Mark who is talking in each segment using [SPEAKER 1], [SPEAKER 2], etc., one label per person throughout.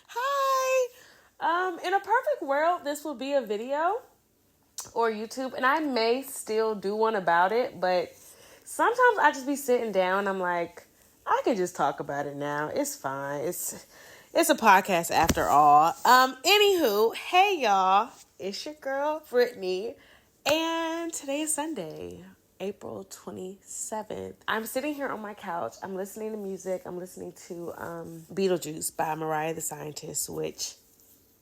[SPEAKER 1] Hi. In a perfect world, this will be a video or YouTube, and I may still do one about it, but sometimes I just be sitting down and I'm like, I could just talk about it now. It's fine. It's a podcast after all. Anywho, hey y'all. It's your girl, Brittany, and today is Sunday, April 27th. I'm sitting here on my couch. I'm listening to music. I'm listening to Beetlejuice by Mariah the Scientist, which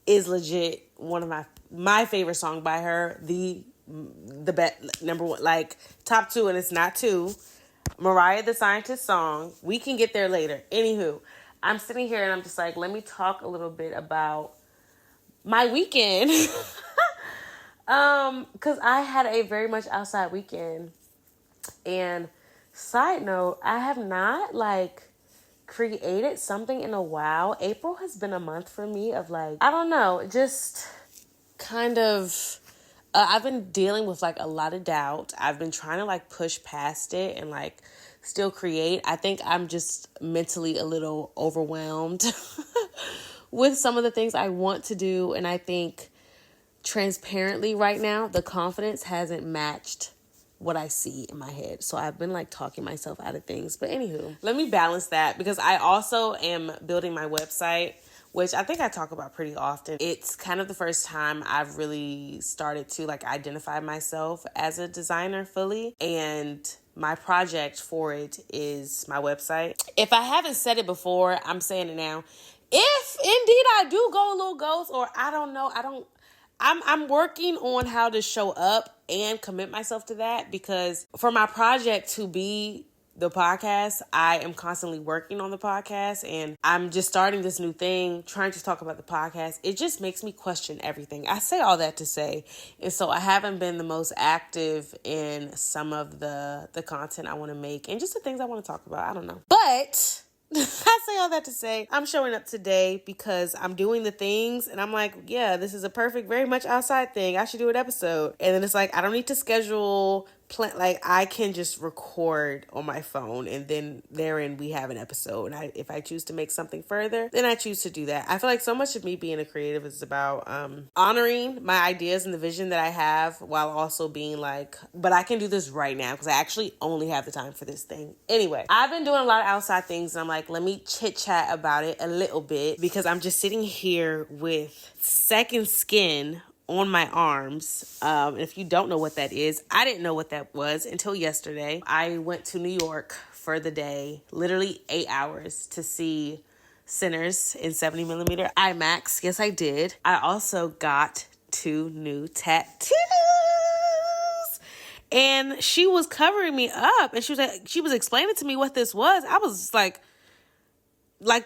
[SPEAKER 1] is legit one of my favorite song by her. The best, number one, like top two, and it's not two. Mariah the Scientist song. We can get there later. Anywho, I'm sitting here and I'm just like, let me talk a little bit about my weekend. Because I had a very much outside weekend. And side note, I have not created something in a while. April has been a month for me of I don't know, just kind of, I've been dealing with a lot of doubt. I've been trying to push past it and still create. I think I'm just mentally a little overwhelmed with some of the things I want to do. And I think transparently right now, the confidence hasn't matched what I see in my head. So I've been talking myself out of things. But anywho, let me balance that because I also am building my website, which I think I talk about pretty often. It's kind of the first time I've really started to identify myself as a designer fully. And my project for it is my website. If I haven't said it before, I'm saying it now. If indeed I do go a little ghost, or I don't know, I'm working on how to show up and commit myself to that, because for my project to be the podcast, I am constantly working on the podcast, and I'm just starting this new thing, trying to talk about the podcast. It just makes me question everything. I say all that to say, and so I haven't been the most active in some of the content I want to make and just the things I want to talk about. I don't know. But I say all that to say I'm showing up today because I'm doing the things and I'm like, yeah, this is a perfect, very much outside thing. I should do an episode. And then it's I don't need to schedule I can just record on my phone, and then therein we have an episode. And if I choose to make something further, then I choose to do that. I feel like so much of me being a creative is about honoring my ideas and the vision that I have, while also being but I can do this right now because I actually only have the time for this thing. Anyway, I've been doing a lot of outside things, and I'm let me chit chat about it a little bit because I'm just sitting here with second skin on my arms. And if you don't know what that is, I didn't know what that was until yesterday. I went to New York for the day, literally 8 hours, to see Sinners in 70mm IMAX. Yes, I did. I also got 2 new tattoos. And she was covering me up, and she was explaining to me what this was. I was like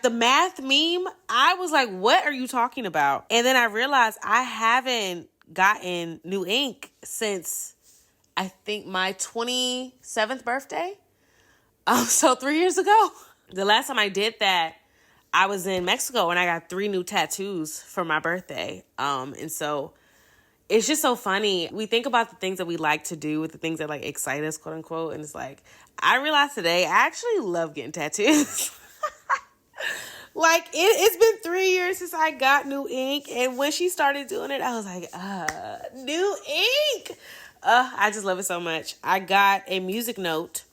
[SPEAKER 1] the math meme, I was like, what are you talking about? And then I realized I haven't gotten new ink since I think my 27th birthday. So 3 years ago. The last time I did that, I was in Mexico and I got 3 new tattoos for my birthday. And so it's just so funny. We think about the things that we like to do with the things that excite us, quote unquote. And it's I realized today, I actually love getting tattoos. It's been 3 years since I got new ink. And when she started doing it, I was like, new ink. I just love it so much. I got a music note,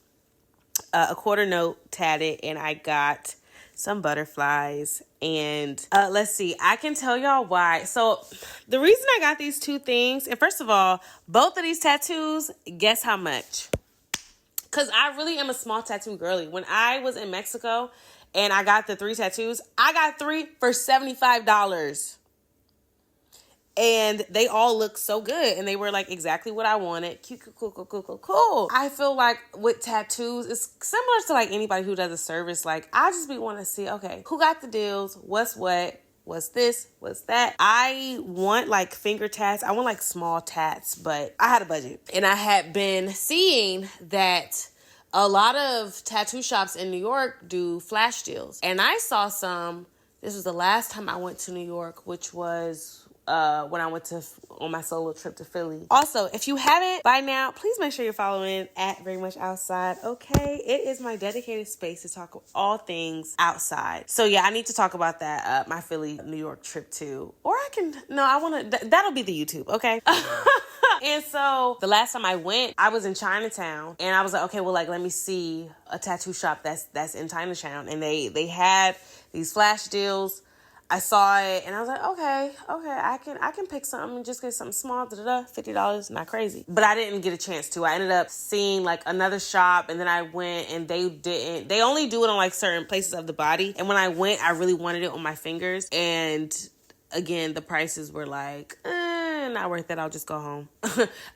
[SPEAKER 1] a quarter note tatted, and I got some butterflies. And let's see, I can tell y'all why. So the reason I got these 2 things, and first of all, both of these tattoos, guess how much? Because I really am a small tattoo girly. When I was in Mexico and I got the 3 tattoos, I got 3 for $75. And they all look so good. And they were exactly what I wanted. Cute, cool. I feel with tattoos, it's similar to anybody who does a service. I just be wanting to see, okay, who got the deals? What's what? What's this? What's that? I want finger tats. I want small tats, but I had a budget. And I had been seeing that a lot of tattoo shops in New York do flash deals. And I saw some, this was the last time I went to New York, which was when I went on my solo trip to Philly. Also, if you haven't by now, please make sure you're following at Very Much Outside. Okay, it is my dedicated space to talk all things outside. So yeah, I need to talk about that my Philly, New York trip too. Or I want to. That'll be the YouTube. Okay. And so the last time I went, I was in Chinatown, and I was like, okay, well, like, let me see a tattoo shop that's in Chinatown, and they had these flash deals. I saw it, and I was like, okay, I can pick something and just get something small, $50, not crazy. But I didn't get a chance to. I ended up seeing like another shop, and then I went, and they only do it on like certain places of the body. And when I went, I really wanted it on my fingers, and again, the prices were like, not worth it. I'll just go home.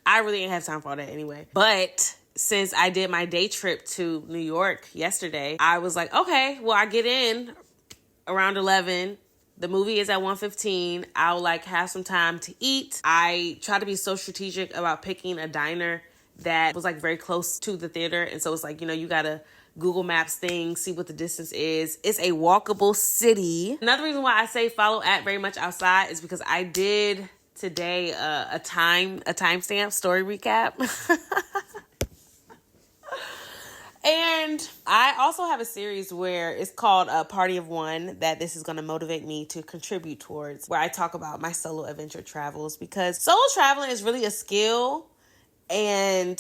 [SPEAKER 1] I really didn't have time for all that anyway. But since I did my day trip to New York yesterday, I was like, okay, well, I get in around 11. The movie is at 1:15. I'll like have some time to eat. I try to be so strategic about picking a diner that was like very close to the theater. And so it's like, you gotta Google Maps things, see what the distance is. It's a walkable city. Another reason why I say follow at Very Much Outside is because I did today a timestamp story recap. And I also have a series where it's called A Party of One that this is going to motivate me to contribute towards, where I talk about my solo adventure travels, because solo traveling is really a skill, and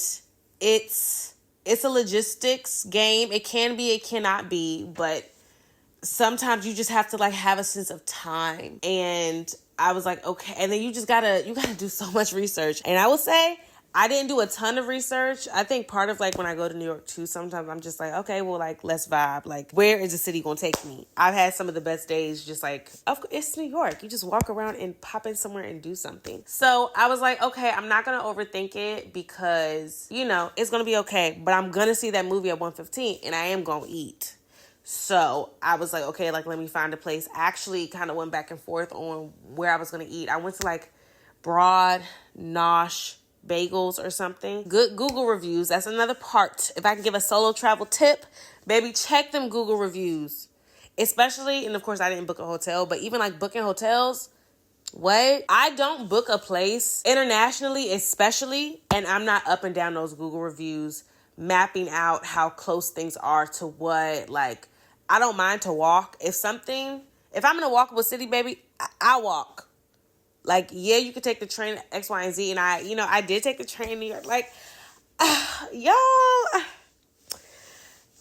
[SPEAKER 1] it's a logistics game. It can be, it cannot be, but sometimes you just have to like have a sense of time. And I was like, okay. And then you gotta do so much research. And I will say, I didn't do a ton of research. I think part of like when I go to New York too, sometimes I'm just like, okay, well, like, let's vibe. Like, where is the city going to take me? I've had some of the best days just like, it's New York. You just walk around and pop in somewhere and do something. So I was like, okay, I'm not going to overthink it because, it's going to be okay. But I'm going to see that movie at 1:15 and I am going to eat. So I was like, okay, like, let me find a place. I actually kind of went back and forth on where I was going to eat. I went to like Broad, Nosh, Bagels or something. Good Google reviews. That's another part. If I can give a solo travel tip, baby, check them Google reviews. Especially, and of course I didn't book a hotel, but even like booking hotels, what? I don't book a place internationally, especially, and I'm not up and down those Google reviews, mapping out how close things are to what, like, I don't mind to walk. If I'm in a walkable city, baby, I walk. Like, yeah, you could take the train X, Y, and Z. And I did take the train in New York. Like, y'all,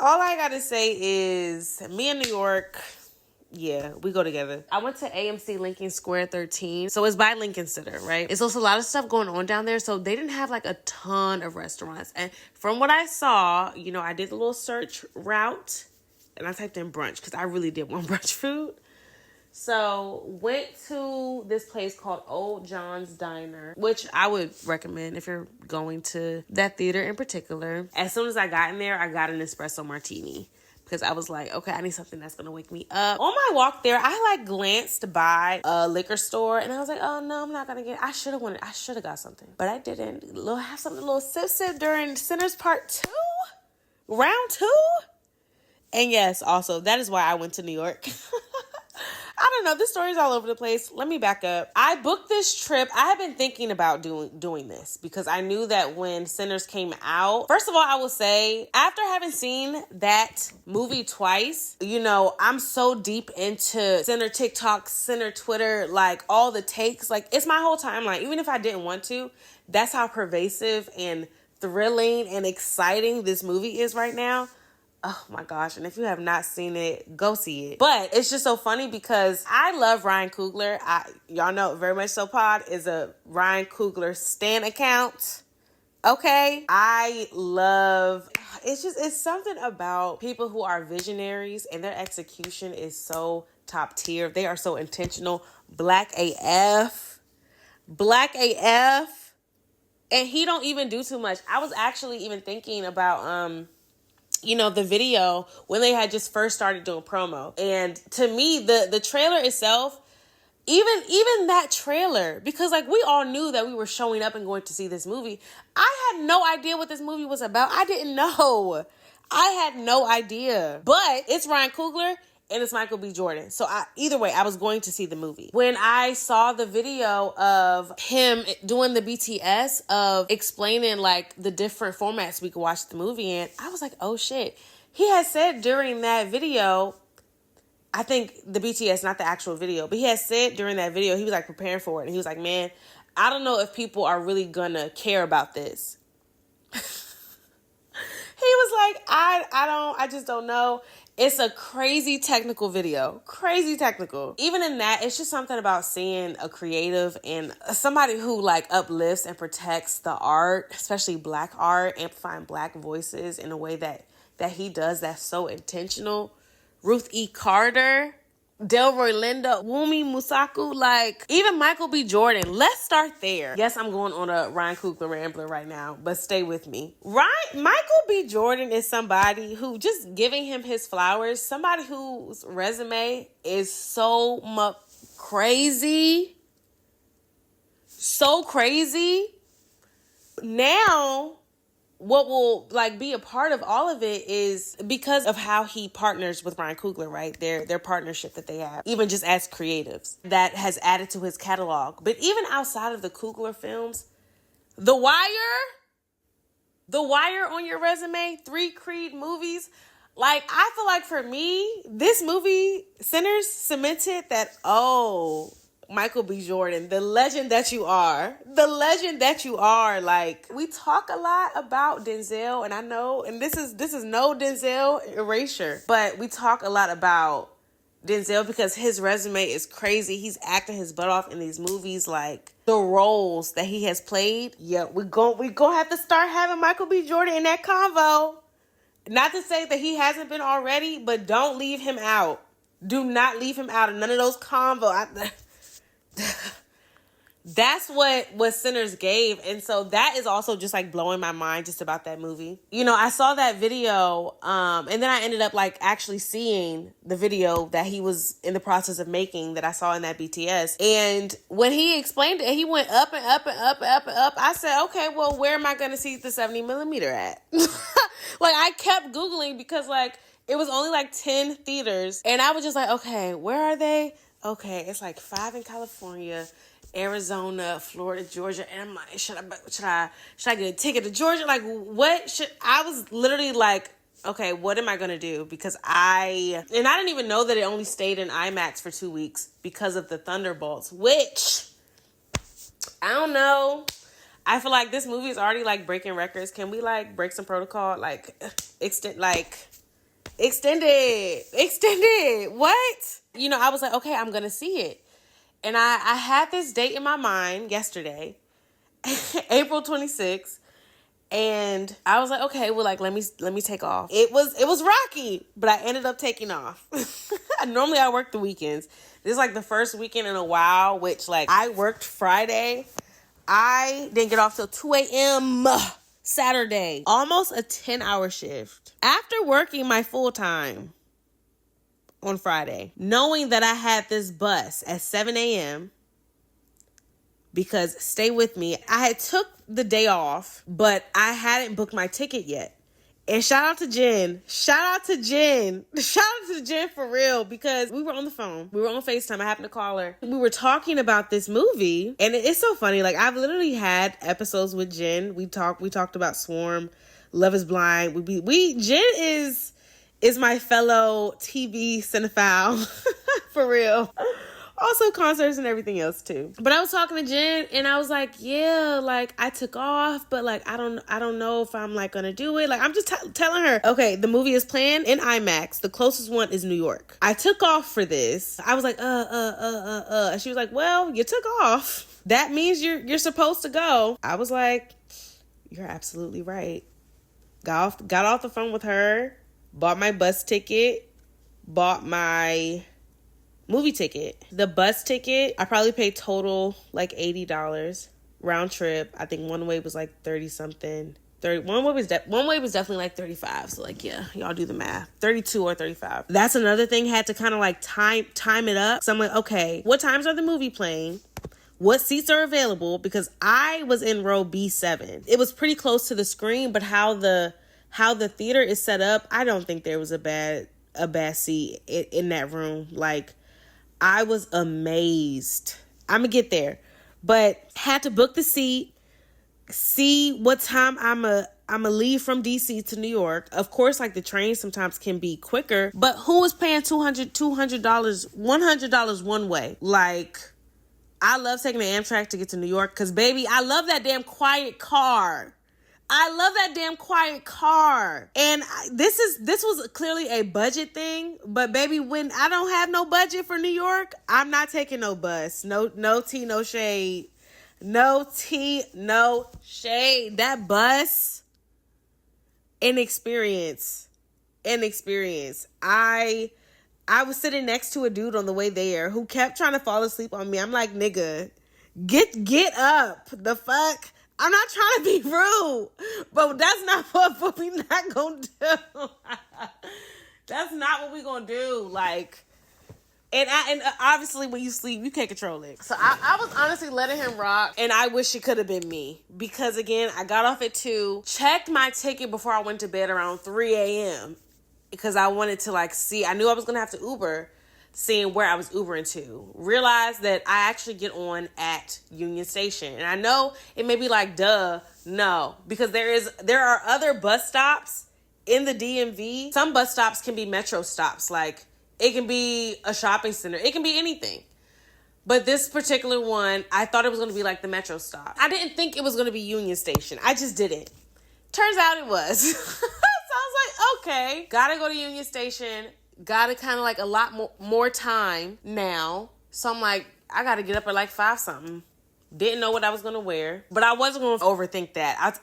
[SPEAKER 1] all I got to say is me in New York, yeah, we go together. I went to AMC Lincoln Square 13. So it's by Lincoln Center, right? It's also a lot of stuff going on down there. So they didn't have like a ton of restaurants. And from what I saw, I did the little search route and I typed in brunch because I really did want brunch food. So went to this place called Old John's Diner, which I would recommend if you're going to that theater in particular. As soon as I got in there, I got an espresso martini because I was like, okay, I need something that's going to wake me up. On my walk there, I like glanced by a liquor store and I was like, oh no, I'm not going to get, I should have got something, but I didn't. Have something a little sip during Sinners Part 2, round 2. And yes, also that is why I went to New York. I don't know. This story's all over the place. Let me back up. I booked this trip. I have been thinking about doing this because I knew that when Sinners came out, first of all, I will say, after having seen that movie twice, I'm so deep into Sinner TikTok, Sinner Twitter, like all the takes. Like, it's my whole timeline. Even if I didn't want to, that's how pervasive and thrilling and exciting this movie is right now. Oh my gosh. And if you have not seen it, go see it. But it's just so funny because I love Ryan Coogler. Y'all know Very Much So Pod is a Ryan Coogler stan account. Okay. It's something about people who are visionaries and their execution is so top tier. They are so intentional. Black AF. And he don't even do too much. I was actually even thinking about, the video when they had just first started doing promo. And to me, the trailer itself, even that trailer, because like we all knew that we were showing up and going to see this movie. I had no idea what this movie was about. I didn't know. I had no idea. But it's Ryan Coogler and it's Michael B. Jordan. So either way, I was going to see the movie. When I saw the video of him doing the BTS of explaining like the different formats we could watch the movie in, I was like, oh shit. He had said during that video, I think the BTS, not the actual video, but he had said during that video, he was like preparing for it. And he was like, man, I don't know if people are really gonna care about this. He was like, I just don't know. It's a crazy technical video. Crazy technical. Even in that, it's just something about seeing a creative and somebody who like uplifts and protects the art, especially Black art, amplifying Black voices in a way that he does that's so intentional. Ruth E. Carter, Delroy Linda, Wumi Musaku, like even Michael B. Jordan. Let's start there. Yes, I'm going on a Ryan Coogler rambler right now, but stay with me. Michael B. Jordan is somebody who, just giving him his flowers, somebody whose resume is so much crazy. So crazy. Now, what will like be a part of all of it is because of how he partners with Ryan Coogler, right? Their partnership that they have, even just as creatives, that has added to his catalog. But even outside of the Coogler films, The Wire on your resume, 3 Creed movies. Like, I feel like for me, this movie, Sinners, cemented that, oh, Michael B. Jordan, the legend that you are. The legend that you are. Like, we talk a lot about Denzel, and I know, and this is no Denzel erasure, but we talk a lot about Denzel because his resume is crazy. He's acting his butt off in these movies. Like, the roles that he has played, yeah, we gonna have to start having Michael B. Jordan in that convo. Not to say that he hasn't been already, but don't leave him out. Do not leave him out of none of those convo. That's what Sinners gave. And so that is also just like blowing my mind just about that movie. You know, I saw that video and then I ended up like actually seeing the video that he was in the process of making that I saw in that BTS. And when he explained it, he went up and up and up and up and up. I said, okay, well, where am I going to see the 70 millimeter at? Like, I kept Googling because like it was only like 10 theaters. And I was just like, okay, where are they? Okay, it's like 5 in California, Arizona, Florida, Georgia. And I'm like, should I get a ticket to Georgia? Like, I was literally like, okay, what am I going to do? Because I didn't even know that it only stayed in IMAX for 2 weeks because of the Thunderbolts, which I don't know. I feel like this movie is already like breaking records. Can we like break some protocol? Like extend it. What? You know, I was like, okay, I'm going to see it. And I had this date in my mind yesterday, April 26th. And I was like, okay, well, like, let me take off. It was rocky, but I ended up taking off. Normally I work the weekends. This is like the first weekend in a while, which like I worked Friday. I didn't get off till 2 a.m. Saturday. Almost a 10-hour shift. After working my full time on Friday, knowing that I had this bus at 7 a.m. because, stay with me, I had took the day off, but I hadn't booked my ticket yet. And shout out to Jen. Shout out to Jen for real, because we were on the phone. We were on FaceTime. I happened to call her. We were talking about this movie, and it's so funny. Like, I've literally had episodes with Jen. We talked about Swarm, Love is Blind. Jen is my fellow TV cinephile for real. Also concerts and everything else too. But I was talking to Jen and I was like, yeah, like I took off, but like I don't know if I'm like gonna do it. Like I'm just telling her, okay, the movie is planned in IMAX. The closest one is New York. I took off for this. I was like, and she was like, well, you took off. That means you're supposed to go. I was like, you're absolutely right. Got off the phone with her, bought my bus ticket, bought my movie ticket. The bus ticket, I probably paid total like $80 round trip. I think one way was like 30 something. One way was definitely like 35. So like, yeah, y'all do the math. 32 or 35. That's another thing. Had to kind of like time it up. So I'm like, okay, what times are the movie playing? What seats are available? Because I was in row B7. It was pretty close to the screen, but how the theater is set up, I don't think there was a bad a bad seat in that room. Like, I was amazed. I'm gonna get there, but had to book the seat, see what time I'm a leave from DC to New York. Of course, like the train sometimes can be quicker, but who is paying $200, $100 one way? Like, I love taking the Amtrak to get to New York because, baby, I love that damn quiet car. And this was clearly a budget thing, but baby, when I don't have no budget for New York, I'm not taking no bus. No tea, no shade. No tea, no shade. That bus, an experience. I was sitting next to a dude on the way there who kept trying to fall asleep on me. I'm like, nigga, get up. The fuck? I'm not trying to be rude, but that's not what we not gonna do. That's not what we gonna do. Like, and obviously when you sleep, you can't control it. So I was honestly letting him rock, and I wish it could have been me. Because again, I got off at 2, checked my ticket before I went to bed around 3 a.m. because I wanted to like see, I knew I was gonna have to Uber, seeing where I was Ubering to. Realized that I actually get on at Union Station. And I know it may be like, duh, no. Because there are other bus stops in the DMV. Some bus stops can be metro stops. Like, it can be a shopping center. It can be anything. But this particular one, I thought it was going to be like the metro stop. I didn't think it was going to be Union Station. I just didn't. Turns out it was. So I was like, okay. Gotta go to Union Station. Got it kind of like a lot more time now. So I'm like, I got to get up at like 5 something. Didn't know what I was going to wear. But I wasn't going to overthink that.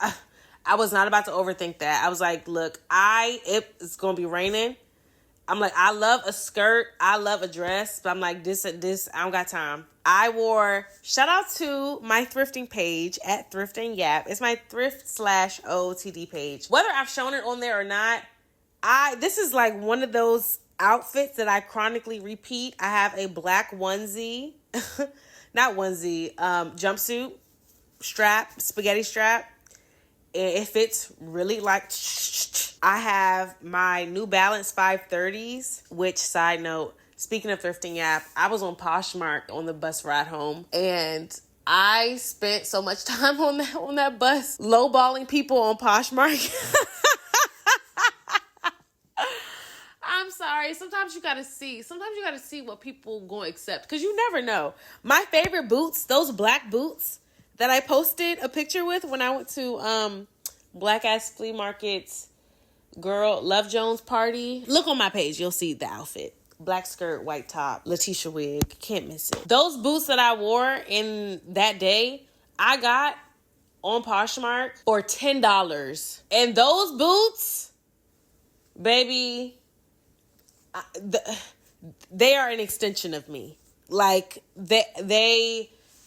[SPEAKER 1] I was not about to overthink that. I was like, look, it's going to be raining. I'm like, I love a skirt. I love a dress. But I'm like, this, I don't got time. I wore, shout out to my thrifting page at Thrift and Yap. It's my thrift/OOTD page. Whether I've shown it on there or not, this is like one of those outfits that I chronically repeat. I have a black onesie, jumpsuit strap, spaghetti strap. It fits really like, I have my New Balance 530s, which, side note, speaking of Thrifting App, I was on Poshmark on the bus ride home, and I spent so much time on that bus lowballing people on Poshmark. I'm sorry. Sometimes you gotta see what people gonna accept, because you never know. My favorite boots, those black boots that I posted a picture with when I went to Black Ass Flea Market's Girl Love Jones party. Look on my page, you'll see the outfit. Black skirt, white top, Letitia wig, can't miss it. Those boots that I wore in that day, I got on Poshmark for $10. And those boots, baby, they are an extension of me. Like,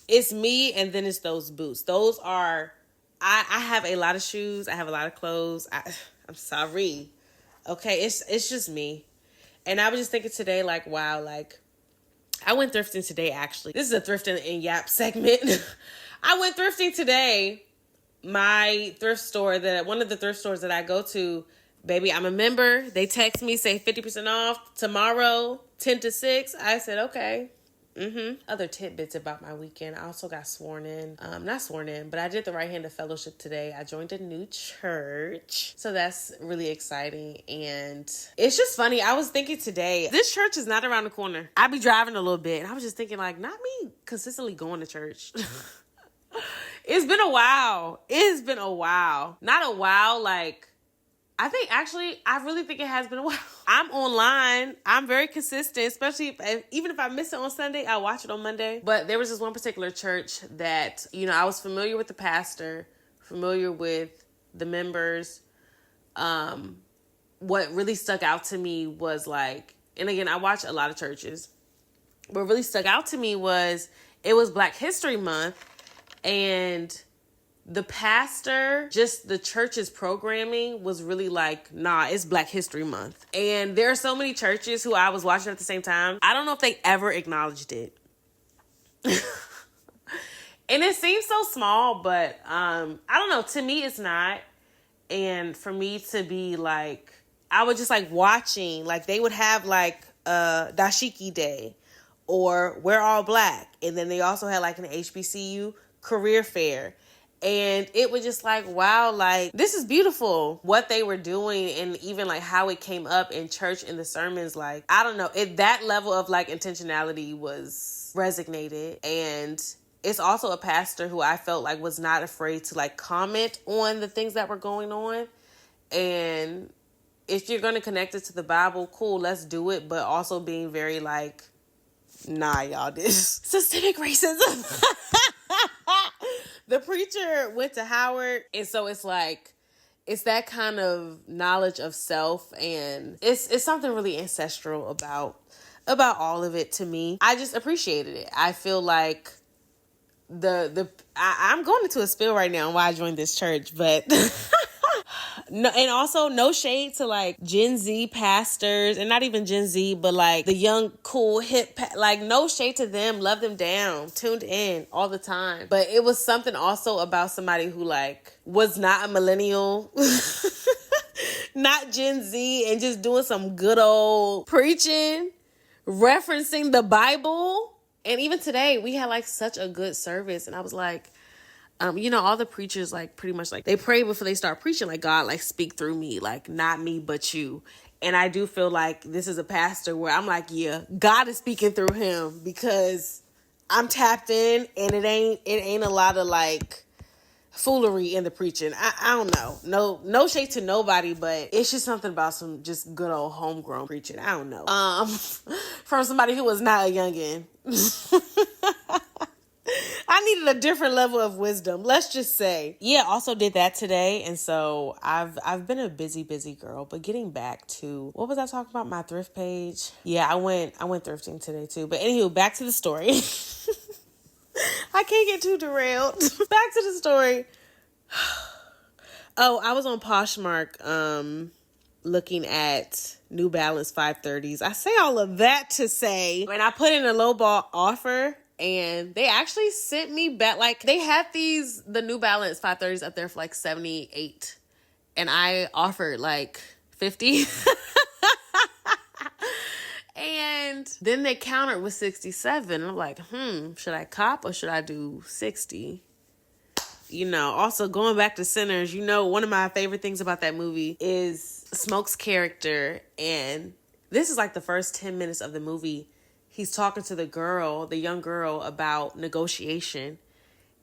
[SPEAKER 1] it's me, and then it's those boots. Those are, I have a lot of shoes. I have a lot of clothes. I'm sorry. Okay, it's just me. And I was just thinking today, like, wow, like, I went thrifting today, actually. This is a Thrifting and Yap segment. I went thrifting today. My thrift store, one of the thrift stores that I go to, baby, I'm a member. They text me, say 50% off tomorrow, 10 to 6. I said, okay. Other tidbits about my weekend. I also got sworn in. Not sworn in, but I did the Right Hand of Fellowship today. I joined a new church. So that's really exciting. And it's just funny. I was thinking today, this church is not around the corner. I be driving a little bit, and I was just thinking, like, not me consistently going to church. It's been a while. Not a while, like, I really think it has been a while. I'm online. I'm very consistent, especially even if I miss it on Sunday, I watch it on Monday. But there was this one particular church that, I was familiar with the pastor, familiar with the members. What really stuck out to me was like, and again, I watch a lot of churches. What really stuck out to me was it was Black History Month, and the pastor, just the church's programming was really like, nah, it's Black History Month. And there are so many churches who I was watching at the same time. I don't know if they ever acknowledged it. And it seems so small, but I don't know. To me, it's not. And for me to be like, I was just like watching, like they would have like Dashiki Day or We're All Black. And then they also had like an HBCU career fair. And it was just like, wow, like this is beautiful what they were doing, and even like how it came up in church in the sermons. Like, I don't know, that level of like intentionality was resonated. And it's also a pastor who I felt like was not afraid to like comment on the things that were going on. And if you're going to connect it to the Bible, cool, let's do it. But also being very like, nah, y'all, this systemic racism. The preacher went to Howard. And so it's like, it's that kind of knowledge of self. And it's something really ancestral about all of it to me. I just appreciated it. I feel like I'm going into a spill right now on why I joined this church, but no, and also no shade to like Gen Z pastors, and not even Gen Z, but like the young, cool, hip, like no shade to them, love them down, tuned in all the time. But it was something also about somebody who like was not a millennial, not Gen Z, and just doing some good old preaching, referencing the Bible. And even today, we had like such a good service. And I was like, all the preachers, like pretty much like they pray before they start preaching, like, God, like speak through me, like not me, but you. And I do feel like this is a pastor where I'm like, yeah, God is speaking through him, because I'm tapped in, and it ain't a lot of like foolery in the preaching. I don't know. No shade to nobody, but it's just something about some just good old homegrown preaching. I don't know. From somebody who was not a youngin'. I needed a different level of wisdom, let's just say. Yeah, also did that today. And so I've been a busy girl. But getting back to, what was I talking about? My thrift page. Yeah, I went thrifting today too. But anywho, back to the story. I can't get too derailed. Back to the story. Oh, I was on Poshmark looking at New Balance 530s. I say all of that to say, and I put in a lowball offer, and they actually sent me back, like they had the New Balance 530s up there for like 78, and I offered like 50. And then they countered with 67. I'm like, should I cop or should I do 60? Also going back to Sinners, one of my favorite things about that movie is Smoke's character. And this is like the first 10 minutes of the movie. He's talking to the young girl, about negotiation.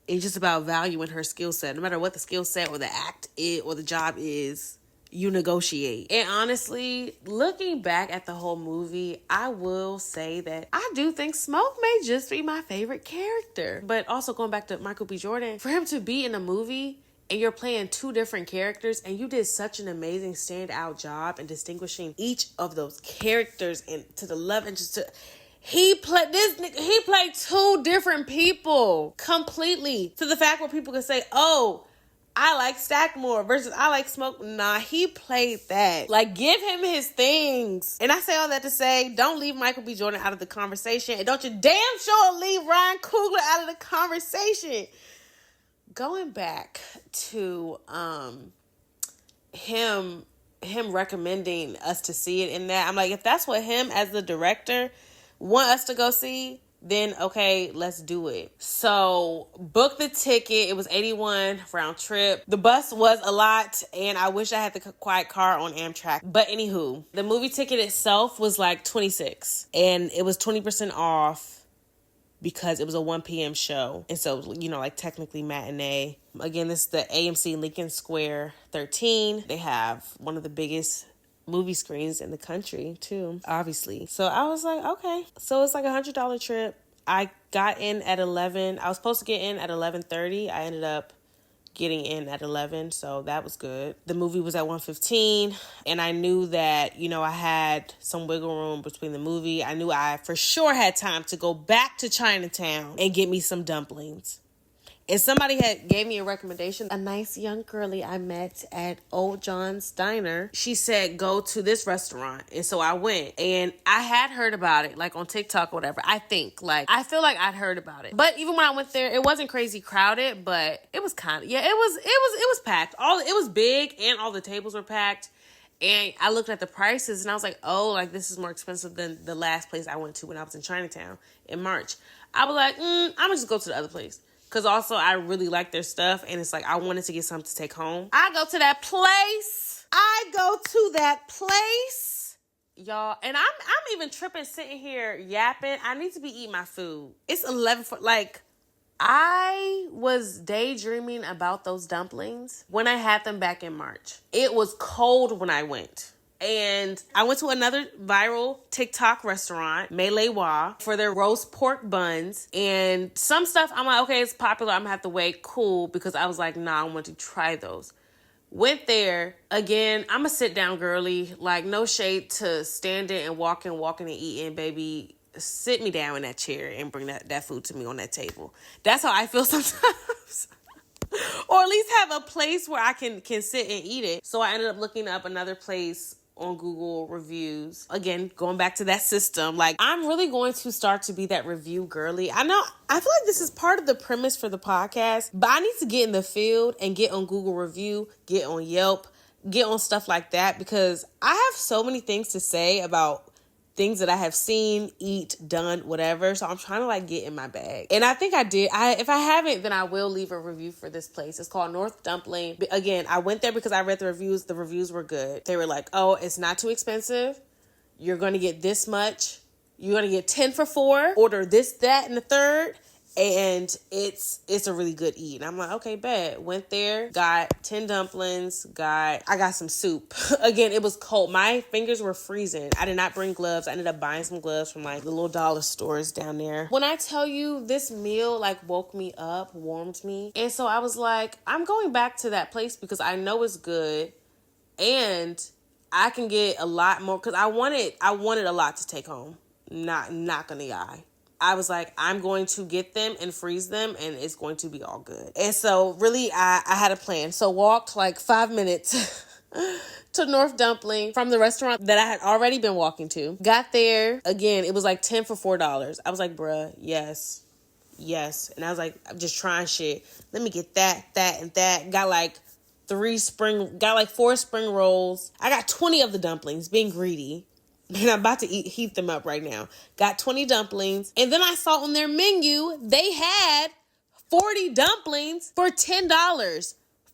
[SPEAKER 1] It's just about valuing her skill set. No matter what the skill set or the act is or the job is, you negotiate. And honestly, looking back at the whole movie, I will say that I do think Smoke may just be my favorite character. But also going back to Michael B. Jordan, for him to be in a movie and you're playing two different characters, and you did such an amazing standout job in distinguishing each of those characters, and to the love and just to... He played two different people completely, to the fact where people can say, oh, I like Stackmore versus I like Smoke. Nah, he played that. Like, give him his things. And I say all that to say, don't leave Michael B. Jordan out of the conversation. And don't you damn sure leave Ryan Coogler out of the conversation. Going back to him recommending us to see it in that, I'm like, if that's what him as the director want us to go see, then okay, let's do it. So book the ticket. It was $81 round trip. The bus was a lot, and I wish I had the quiet car on Amtrak. But anywho, the movie ticket itself was like $26, and it was 20% off because it was a 1 p.m. show. And so, like technically matinee. Again, this is the AMC Lincoln Square 13. They have one of the biggest movie screens in the country too, obviously. So I was like, okay. So it's like $100 trip. I got in at 11. I was supposed to get in at 11:30. I ended up getting in at 11, so that was good. The movie was at 1:15, and I knew that, I had some wiggle room between the movie. I knew I for sure had time to go back to Chinatown and get me some dumplings. And somebody gave me a recommendation. A nice young girlie I met at Old John's Diner. She said, go to this restaurant. And so I went. And I had heard about it, like on TikTok or whatever. I feel like I'd heard about it. But even when I went there, it wasn't crazy crowded, but it was kind of, it was packed. It was big, and all the tables were packed. And I looked at the prices and I was like, oh, like this is more expensive than the last place I went to when I was in Chinatown in March. I was like, I'm going to just go to the other place. Because also I really like their stuff. And it's like, I wanted to get something to take home. I go to that place. Y'all. And I'm even tripping sitting here yapping. I need to be eating my food. It's 11 for like... I was daydreaming about those dumplings when I had them back in March. It was cold when I went. And I went to another viral TikTok restaurant, Melewa, for their roast pork buns. And some stuff, I'm like, okay, it's popular. I'm going to have to wait. Cool. Because I was like, nah, I want to try those. Went there. Again, I'm a sit-down girly. Like, no shade to standing and walking and eating, baby. Sit me down in that chair and bring that food to me on that table. That's how I feel sometimes. Or at least have a place where I can sit and eat it. So I ended up looking up another place on Google reviews. Again, going back to that system. Like, I'm really going to start to be that review girly. I feel like this is part of the premise for the podcast, but I need to get in the field and get on Google review, get on Yelp, get on stuff like that, because I have so many things to say about things that I have seen, eat, done, whatever. So I'm trying to like get in my bag. And I think I did. If I haven't, then I will leave a review for this place. It's called North Dumpling. Again, I went there because I read the reviews. The reviews were good. They were like, oh, it's not too expensive. You're going to get this much. You're going to get 10 for 4. Order this, that, and the third. And it's a really good eat. And I'm like, okay, bet. Went there, got 10 dumplings, I got some soup. Again, it was cold. My fingers were freezing. I did not bring gloves. I ended up buying some gloves from like the little dollar stores down there. When I tell you, this meal like woke me up, warmed me. And so I was like, I'm going back to that place because I know it's good and I can get a lot more, because I wanted a lot to take home. Not gonna lie. I was like, I'm going to get them and freeze them and it's going to be all good. And so really I had a plan. So walked like 5 minutes to North Dumpling from the restaurant that I had already been walking to. Got there. Again, it was like 10 for $4. I was like, bruh, yes. And I was like, I'm just trying shit. Let me get that, and that. Got like 4 spring rolls. I got 20 of the dumplings, being greedy. And I'm about to heat them up right now. Got 20 dumplings. And then I saw on their menu, they had 40 dumplings for $10.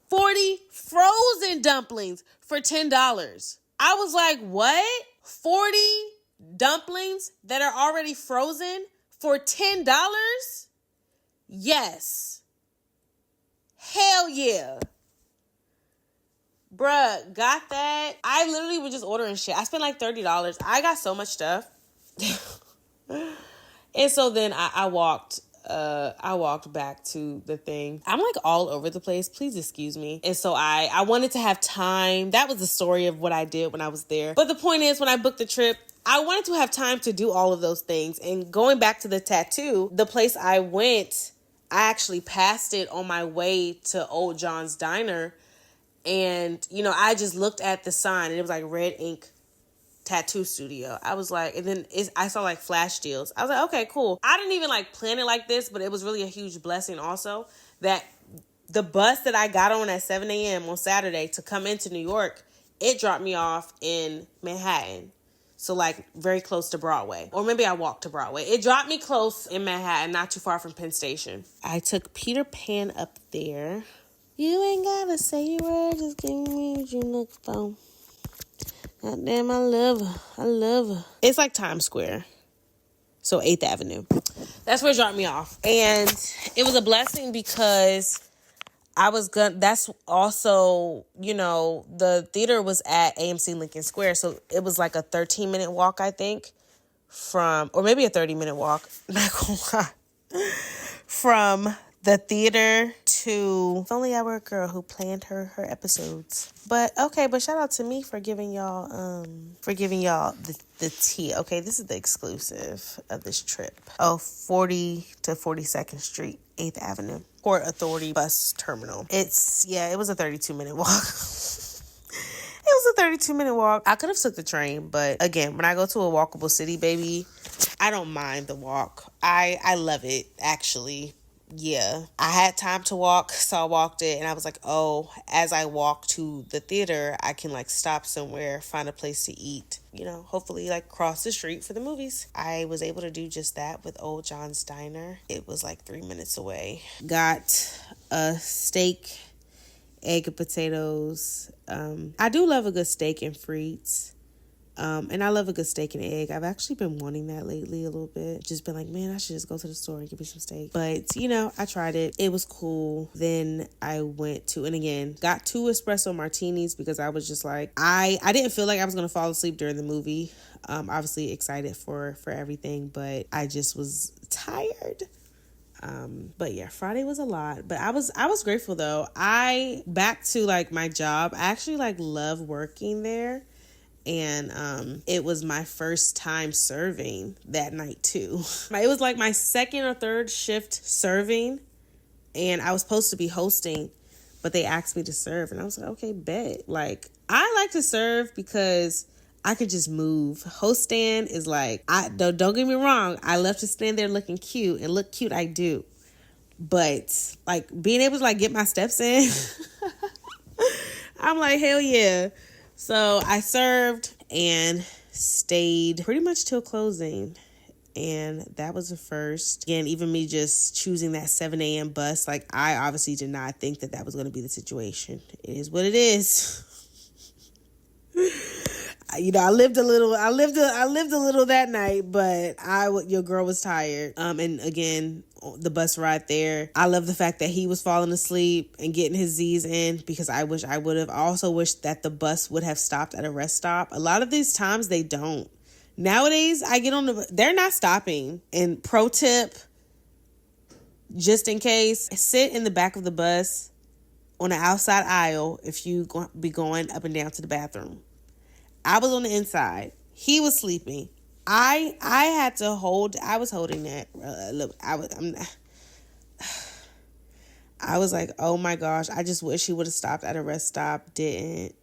[SPEAKER 1] 40 frozen dumplings for $10. I was like, what? 40 dumplings that are already frozen for $10? Yes. Hell yeah. Bruh, got that. I literally was just ordering shit. I spent like $30. I got so much stuff. And so then I walked back to the thing. I'm like all over the place. Please excuse me. And so I wanted to have time. That was the story of what I did when I was there. But the point is, when I booked the trip, I wanted to have time to do all of those things. And going back to the tattoo, the place I went, I actually passed it on my way to Old John's Diner. And, I just looked at the sign and it was like red ink tattoo studio. I was like, and then I saw like flash deals. I was like, okay, cool. I didn't even like plan it like this, but it was really a huge blessing also that the bus that I got on at 7 a.m. on Saturday to come into New York, it dropped me off in Manhattan. So like very close to Broadway. Or maybe I walked to Broadway. It dropped me close in Manhattan, not too far from Penn Station. I took Peter Pan up there. You ain't gotta say a word, just give me what you look for. Goddamn, I love her. It's like Times Square. So 8th Avenue. That's where it dropped me off. And it was a blessing because that's also, the theater was at AMC Lincoln Square. So it was like a 13-minute walk, I think, or maybe a 30-minute walk. Not gonna lie. From the theater to, if only I were a girl who planned her episodes. But shout out to me for giving y'all the tea. Okay, this is the exclusive of this trip. 40 to 42nd Street, 8th Avenue, Port Authority Bus Terminal. It was a 32-minute walk. It was a 32-minute walk. I could have took the train, but again, when I go to a walkable city, baby, I don't mind the walk. I love it, actually. yeah, I had time to walk, so I walked it, and I was like, oh, as I walk to the theater, I can like stop somewhere, find a place to eat, hopefully like cross the street for the movies. I was able to do just that with Old John's Diner. It was like 3 minutes away. Got a steak, egg and potatoes. I do love a good steak and frites. And I love a good steak and egg. I've actually been wanting that lately a little bit. Just been like, man, I should just go to the store and get me some steak. But, I tried it. It was cool. Then I went to, and again, got 2 espresso martinis because I was just like, I didn't feel like I was going to fall asleep during the movie. Obviously excited for everything, but I just was tired. But yeah, Friday was a lot, but I was grateful though. Back to like my job. I actually like love working there. And it was my first time serving that night too. It was like my second or third shift serving, and I was supposed to be hosting, but they asked me to serve, and I was like, okay, bet. Like, I like to serve because I could just move. Host stand is like, don't get me wrong, I love to stand there looking cute, and look cute I do. But like being able to like get my steps in, I'm like, hell yeah. So I served and stayed pretty much till closing. And that was the first. Again, even me just choosing that 7 a.m. bus, like I obviously did not think that was going to be the situation. It is what it is. I lived a little that night, but your girl was tired. And again, the bus ride there, I love the fact that he was falling asleep and getting his Z's in, because I wish I would have. I also wish that the bus would have stopped at a rest stop. A lot of these times they don't. Nowadays, I get on they're not stopping. And pro tip, just in case, sit in the back of the bus on the outside aisle if you be going up and down to the bathroom. I was on the inside. He was sleeping. I was holding that. Look, I was like, oh my gosh, I just wish he would have stopped at a rest stop. Didn't.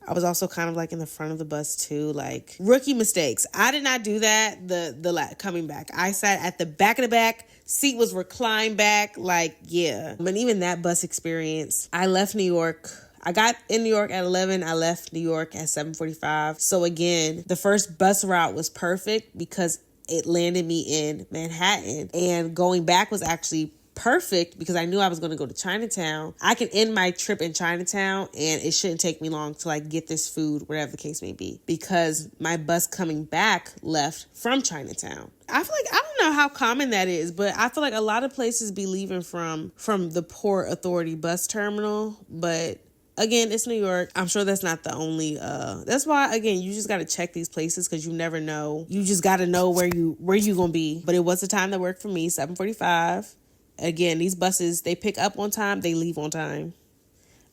[SPEAKER 1] I was also kind of like in the front of the bus too, like rookie mistakes. I did not do that. The coming back, I sat at the back of the back. Seat was reclined back. Like, yeah. But even that bus experience, I left New York. I got in New York at 11. I left New York at 7:45. So again, the first bus route was perfect because it landed me in Manhattan. And going back was actually perfect because I knew I was going to go to Chinatown. I can end my trip in Chinatown and it shouldn't take me long to like get this food, whatever the case may be, because my bus coming back left from Chinatown. I feel like, I don't know how common that is, but I feel like a lot of places be leaving from the Port Authority bus terminal, but again, it's New York. I'm sure that's not the only, that's why, again, you just got to check these places because you never know. You just got to know where you going to be. But it was the time that worked for me, 7:45. Again, these buses, they pick up on time, they leave on time.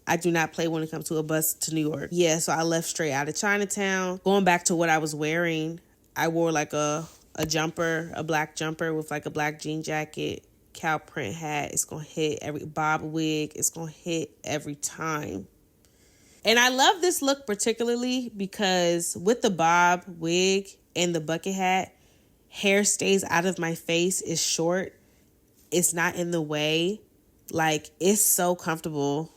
[SPEAKER 1] I do not play when it comes to a bus to New York. Yeah, so I left straight out of Chinatown. Going back to what I was wearing, I wore like a jumper, a black jumper with like a black jean jacket, cow print hat. It's going to hit every bob wig. It's going to hit every time. And I love this look particularly because with the bob wig and the bucket hat, hair stays out of my face, is short. It's not in the way. Like, it's so comfortable.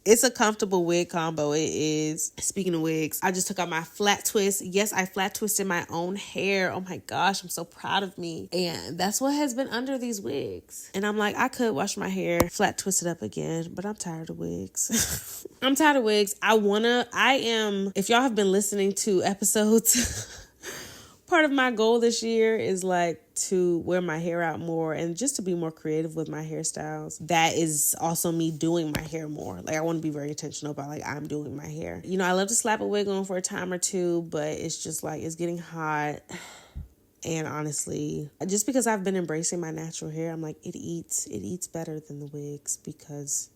[SPEAKER 1] It's a comfortable wig combo. It is. Speaking of wigs, I just took out my flat twist. Yes, I flat twisted my own hair. Oh my gosh, I'm so proud of me. And that's what has been under these wigs. And I'm like, I could wash my hair, flat twist it up again, but I'm tired of wigs. I'm tired of wigs. If y'all have been listening to episodes, part of my goal this year is like to wear my hair out more and just to be more creative with my hairstyles. That is also me doing my hair more. Like, I want to be very intentional about like I'm doing my hair. I love to slap a wig on for a time or two, but it's just like it's getting hot. And honestly, just because I've been embracing my natural hair, I'm like, it eats better than the wigs because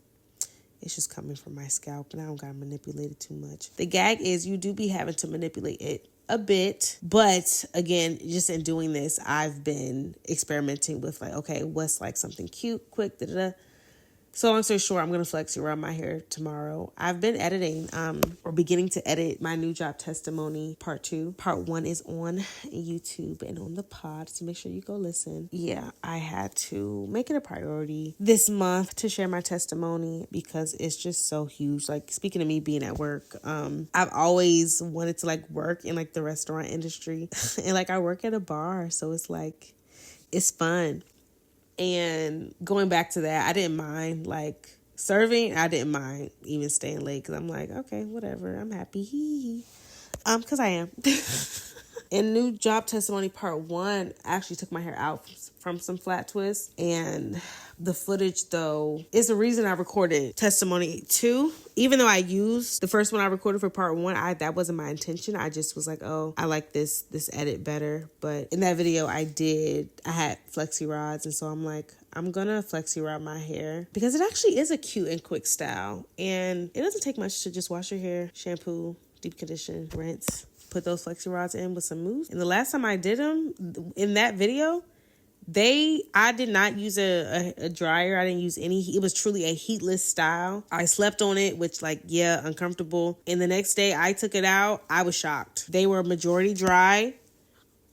[SPEAKER 1] it's just coming from my scalp and I don't gotta manipulate it too much. The gag is you do be having to manipulate it a bit, but again, just in doing this, I've been experimenting with like, okay, what's like something cute, quick, So long story short, I'm going to flexi rod my hair tomorrow. I've been editing, or beginning to edit my new job testimony part 2. Part 1 is on YouTube and on the pod, so make sure you go listen. Yeah, I had to make it a priority this month to share my testimony because it's just so huge. Like, speaking of me being at work, I've always wanted to like work in like the restaurant industry and like I work at a bar, so it's like, it's fun. And going back to that, I didn't mind like serving. I didn't mind even staying late because I'm like, okay, whatever. I'm happy. Because I am. In new job testimony part 1, I actually took my hair out from some flat twists. And the footage, though, is the reason I recorded testimony 2. Even though I used the first one I recorded for part 1, that wasn't my intention. I just was like, oh, I like this edit better. But in that video, I had flexi rods. And so I'm like, I'm gonna flexi rod my hair because it actually is a cute and quick style. And it doesn't take much to just wash your hair, shampoo, deep condition, rinse, put those flexi rods in with some mousse. And the last time I did them in that video, I did not use a dryer. I didn't use any. It was truly a heatless style. I slept on it, which uncomfortable. And the next day I took it out. I was shocked. They were majority dry.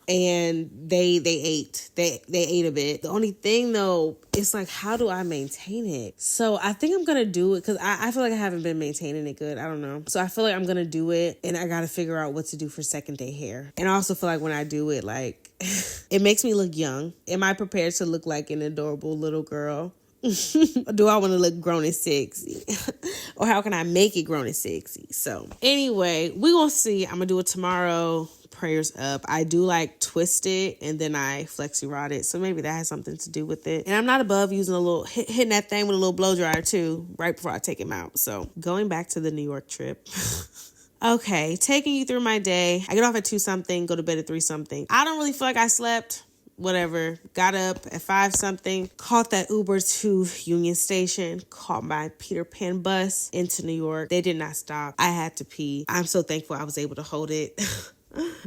[SPEAKER 1] And they ate a bit. The only thing though, it's like, how do I maintain it? So I think I'm gonna do it because I feel like I haven't been maintaining it good. I don't know. So I feel like I'm gonna do it, and I gotta figure out what to do for second day hair. And I also feel like when I do it, like it makes me look young. Am I prepared to look like an adorable little girl? Or do I want to look grown and sexy? Or how can I make it grown and sexy? So anyway, we gonna see. I'm gonna do it tomorrow. Prayers up. I do like twist it and then I flexi rod it, so maybe that has something to do with it. And I'm not above using a little hitting that thing with a little blow dryer too right before I take him out. So going back to the New York trip. Okay, taking you through my day. I get off at 2 something, go to bed at 3 something. I don't really feel like I slept. Whatever. Got up at 5 something, caught that Uber to Union Station, caught my Peter Pan bus into New York. They did not stop. I had to pee. I'm so thankful I was able to hold it.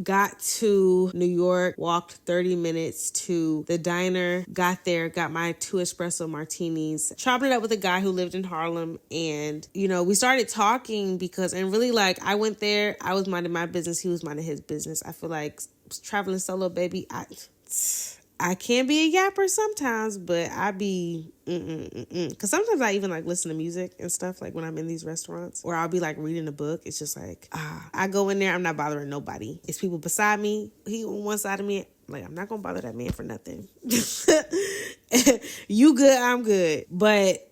[SPEAKER 1] Got to New York, walked 30 minutes to the diner, got there, got my 2 espresso martinis, chopped it up with a guy who lived in Harlem. And, we started talking and really I went there, I was minding my business, he was minding his business. I feel like traveling solo, baby, I can be a yapper sometimes, but I be because sometimes I even listen to music and stuff when I'm in these restaurants, or I'll be reading a book. It's just I go in there, I'm not bothering nobody. It's people beside me, he on one side of me. I'm not gonna bother that man for nothing. You good, I'm good. But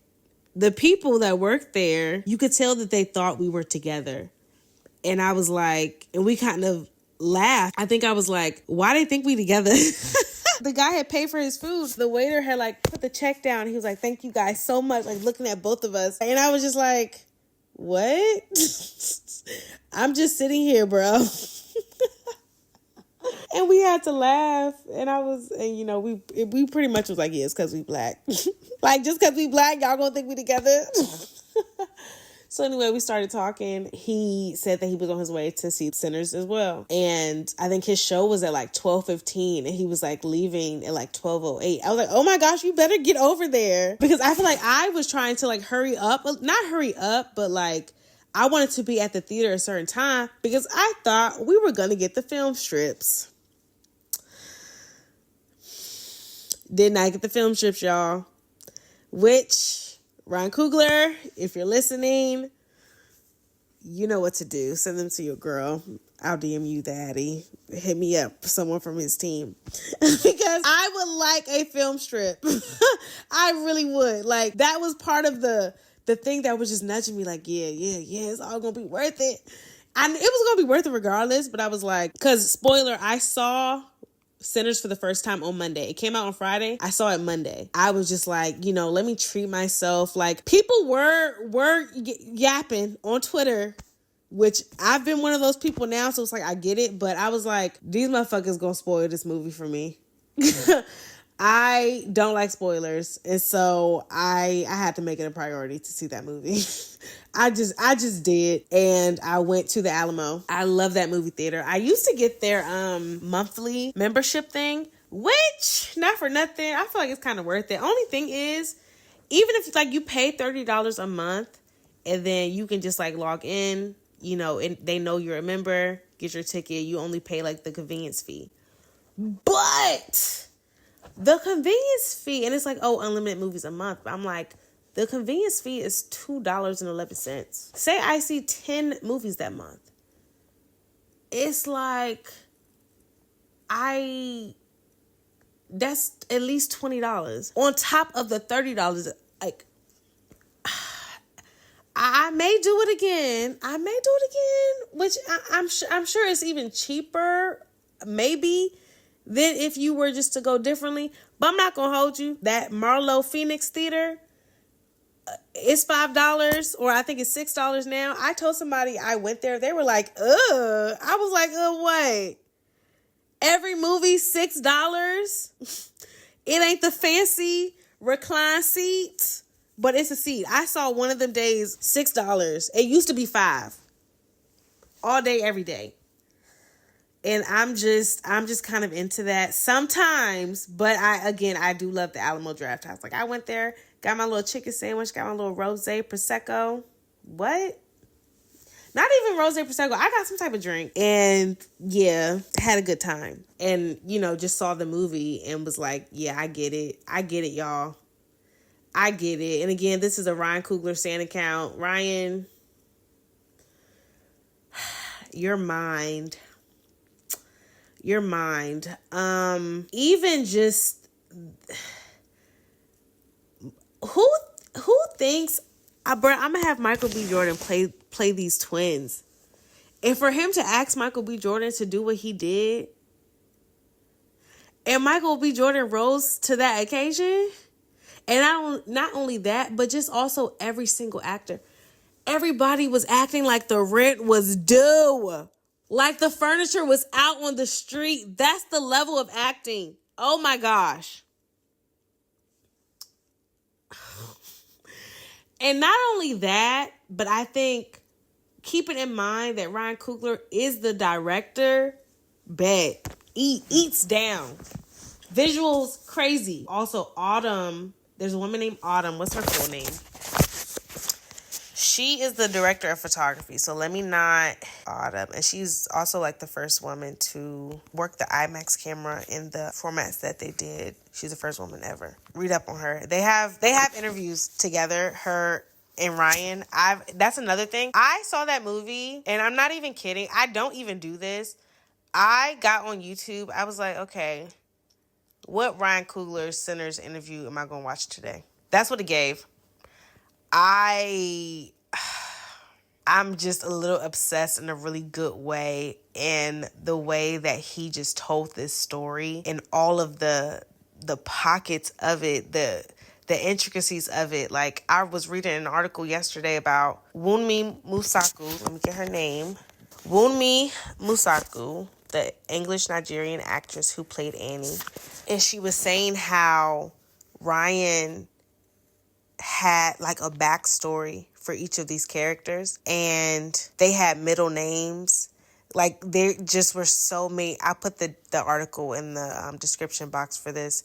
[SPEAKER 1] the people that work there, you could tell that they thought we were together. And I was and we kind of laughed. I think I was why they think we together? The guy had paid for his food. The waiter had put the check down. He was thank you guys so much. Looking at both of us. And I was just what? I'm just sitting here, bro. And we had to laugh. And we pretty much was yeah, it's because we black. Just because we black, y'all gonna think we together? So anyway, we started talking. He said that he was on his way to see Sinners as well. And I think his show was at 12:15 and he was leaving at 12:08. I was oh my gosh, you better get over there. Because I feel I was trying to hurry up. Not hurry up, but I wanted to be at the theater at a certain time because I thought we were going to get the film strips. Did not get the film strips, y'all. Which... Ryan Coogler, if you're listening, you know what to do. Send them to your girl. I'll DM you, daddy. Hit me up, someone from his team. Because I would like a film strip. I really would. That was part of the thing that was just nudging me yeah, it's all going to be worth it. And it was going to be worth it regardless, but I was because spoiler, I saw Sinners for the first time on Monday. It came out on Friday. I saw it Monday. I was just let me treat myself. People were yapping on Twitter, which I've been one of those people now, so it's I get it, but I was these motherfuckers gonna spoil this movie for me. I don't like spoilers, and so I had to make it a priority to see that movie. I just did, and I went to the Alamo. I love that movie theater. I used to get their monthly membership thing, which not for nothing, I feel it's kind of worth it. Only thing is, even if like you pay $30 a month and then you can just like log in, you know, and they know you're a member, get your ticket, you only pay like the convenience fee. But the convenience fee, and it's like, oh, unlimited movies a month. But I'm like, the convenience fee is $2.11. Say I see 10 movies that month. It's like, that's at least $20 on top of the $30. Like, I may do it again. Which I'm sure it's even cheaper, maybe, than if you were just to go differently. But I'm not gonna hold you. That Marlowe Phoenix Theater, it's $5, or I think it's $6 now. I told somebody I went there. They were like, ugh. I was like, wait. Every movie, $6? It ain't the fancy recline seat, but it's a seat. I saw one of them days, $6. It used to be $5. All day, every day. And I'm just kind of into that sometimes, but I do love the Alamo Draft House. Like, I went there, got my little chicken sandwich, got my little rosé prosecco. What? Not even rosé prosecco. I got some type of drink, and yeah, had a good time. And you know, just saw the movie and was like, yeah, I get it, y'all. I get it. And again, this is a Ryan Coogler Stan account. Ryan, your mind. Even just who thinks I'm gonna have Michael B. Jordan play these twins, and for him to ask Michael B. Jordan to do what he did, and Michael B. Jordan rose to that occasion, and not only that, but just also every single actor, everybody was acting like the rent was due. Like the furniture was out on the street. That's the level of acting. Oh my gosh. And not only that, but I think keeping in mind that Ryan Coogler is the director, eats down. Visuals, crazy. Also, Autumn. There's a woman named Autumn. What's her full name? She is the director of photography, so let me not Autumn. And she's also like the first woman to work the IMAX camera in the formats that they did. She's the first woman ever. Read up on her. They have interviews together, her and Ryan. That's another thing. I saw that movie, and I'm not even kidding. I don't even do this. I got on YouTube. I was like, okay, what Ryan Coogler Center's interview am I going to watch today? That's what it gave. I'm just a little obsessed in a really good way, in the way that he just told this story and all of the pockets of it, the intricacies of it. Like, I was reading an article yesterday about Wunmi Musaku. Let me get her name. Wunmi Musaku, the English Nigerian actress who played Annie. And she was saying how Ryan had like a backstory for each of these characters, and they had middle names. Like, there just were so many. I put the article in the description box for this,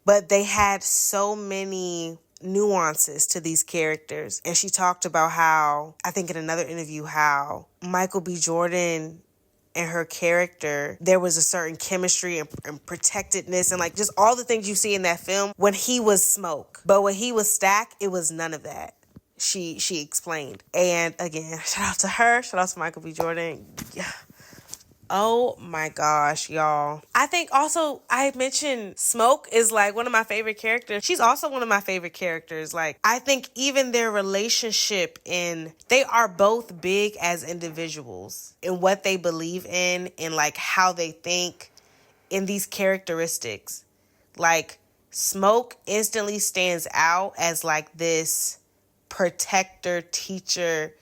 [SPEAKER 1] but they had so many nuances to these characters. And she talked about how, I think in another interview, how Michael B. Jordan and her character, there was a certain chemistry and protectedness and like just all the things you see in that film when he was Smoke. But when he was Stack, it was none of that. She explained. And again, shout out to her. Shout out to Michael B. Jordan. Yeah. Oh my gosh, y'all. I think also I mentioned Smoke is like one of my favorite characters. She's also one of my favorite characters. Like, I think even their relationship, they are both big as individuals in what they believe in and like how they think in these characteristics. Like, Smoke instantly stands out as like this protector, teacher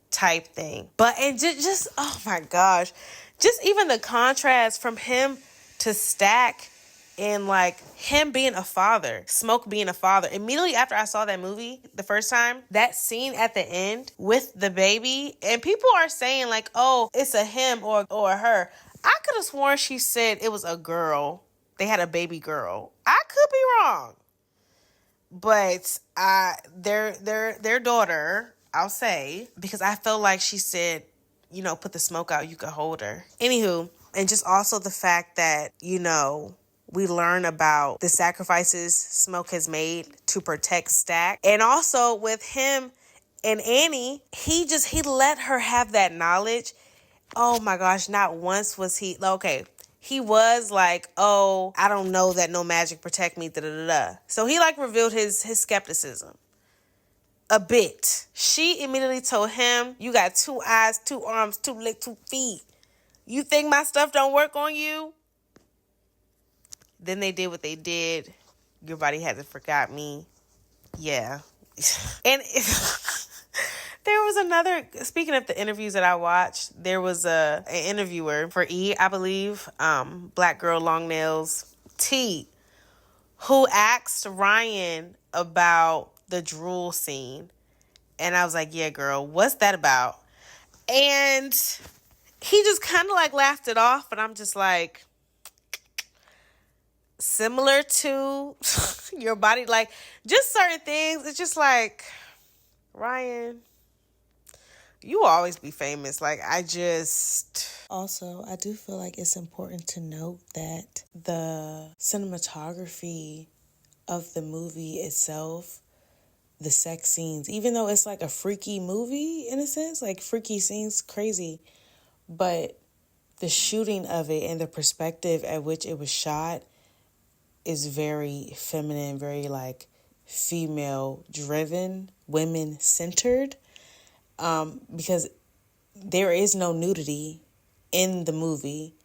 [SPEAKER 1] type thing. But and just oh my gosh. Just even the contrast from him to Stack and like him being a father, Smoke being a father. Immediately after I saw that movie the first time, that scene at the end with the baby, and people are saying like, oh, it's a him or a her. I could have sworn she said it was a girl. They had a baby girl. I could be wrong. But their daughter, I'll say, because I felt like she said, put the smoke out, you could hold her. Anywho, and just also the fact that, we learn about the sacrifices Smoke has made to protect Stack. And also with him and Annie, he let her have that knowledge. Oh my gosh, not once was he, okay, he was like, oh, I don't know that no magic protect me, da-da-da-da. So he revealed his skepticism a bit. She immediately told him, you got 2 eyes, 2 arms, 2 legs, 2 feet. You think my stuff don't work on you? Then they did what they did. Your body hasn't forgot me. Yeah. And there was another, speaking of the interviews that I watched, there was an interviewer for E, I believe, Black Girl Long Nails T, who asked Ryan about the drool scene. And I was like, yeah, girl, what's that about? And he just kind of laughed it off, but I'm just like, similar to your body, just certain things. It's just like, Ryan, you will always be famous. Also, I do feel like it's important to note that the cinematography of the movie itself, the sex scenes, even though it's a freaky movie in a sense, freaky scenes, crazy, but the shooting of it and the perspective at which it was shot is very feminine, very female driven, women centered, because there is no nudity in the movie,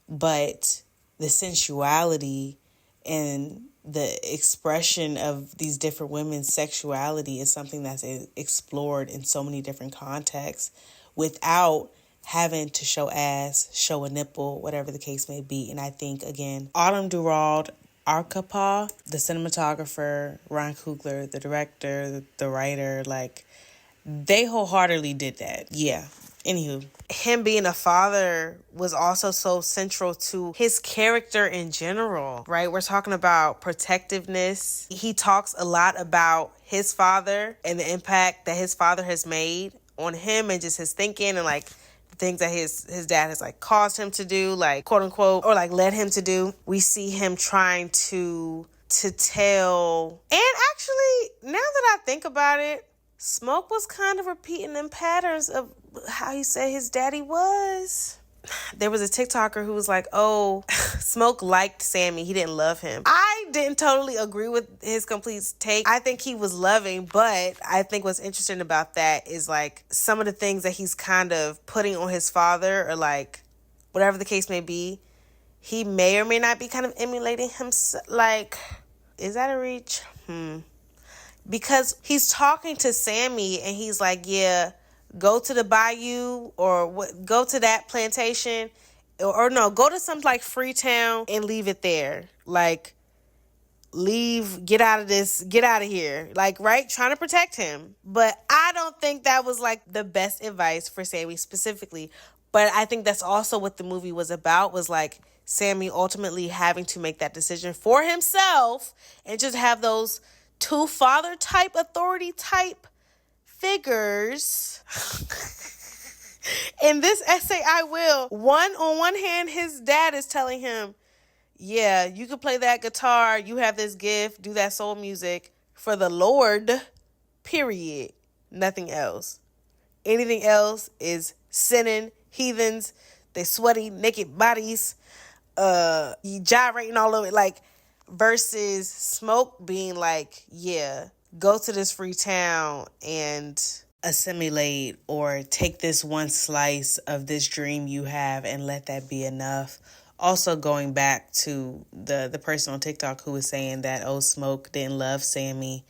[SPEAKER 1] but the sensuality and the expression of these different women's sexuality is something that's explored in so many different contexts without having to show ass, show a nipple, whatever the case may be. And I think, again, Autumn Durald Arcapa, the cinematographer, Ryan Coogler, the director, the writer, they wholeheartedly did that. Yeah. Anywho, him being a father was also so central to his character in general, right? We're talking about protectiveness. He talks a lot about his father and the impact that his father has made on him and just his thinking and things that his dad has caused him to do, quote unquote, or led him to do. We see him trying to tell. And actually, now that I think about it, Smoke was kind of repeating them patterns of how he said his daddy was. There was a TikToker who was like, oh, Smoke liked Sammy. He didn't love him. I didn't totally agree with his complete take. I think he was loving, but I think what's interesting about that is some of the things that he's kind of putting on his father, or whatever the case may be, he may or may not be kind of emulating himself. Is that a reach? Because he's talking to Sammy and he's like, yeah, go to the bayou or go to that plantation or no, go to some free town and leave it there. Leave, get out of this, get out of here. Right? Trying to protect him. But I don't think that was the best advice for Sammy specifically. But I think that's also what the movie was about, was Sammy ultimately having to make that decision for himself and just have those 2 father type, authority type figures. In this essay, I will. On one hand, his dad is telling him, yeah, you can play that guitar. You have this gift. Do that soul music for the Lord, period. Nothing else. Anything else is sinning, heathens, they sweaty, naked bodies, you gyrating all over it. Versus Smoke being yeah, go to this free town and assimilate or take this one slice of this dream you have and let that be enough. Also going back to the person on TikTok who was saying that, oh, Smoke didn't love Sammy.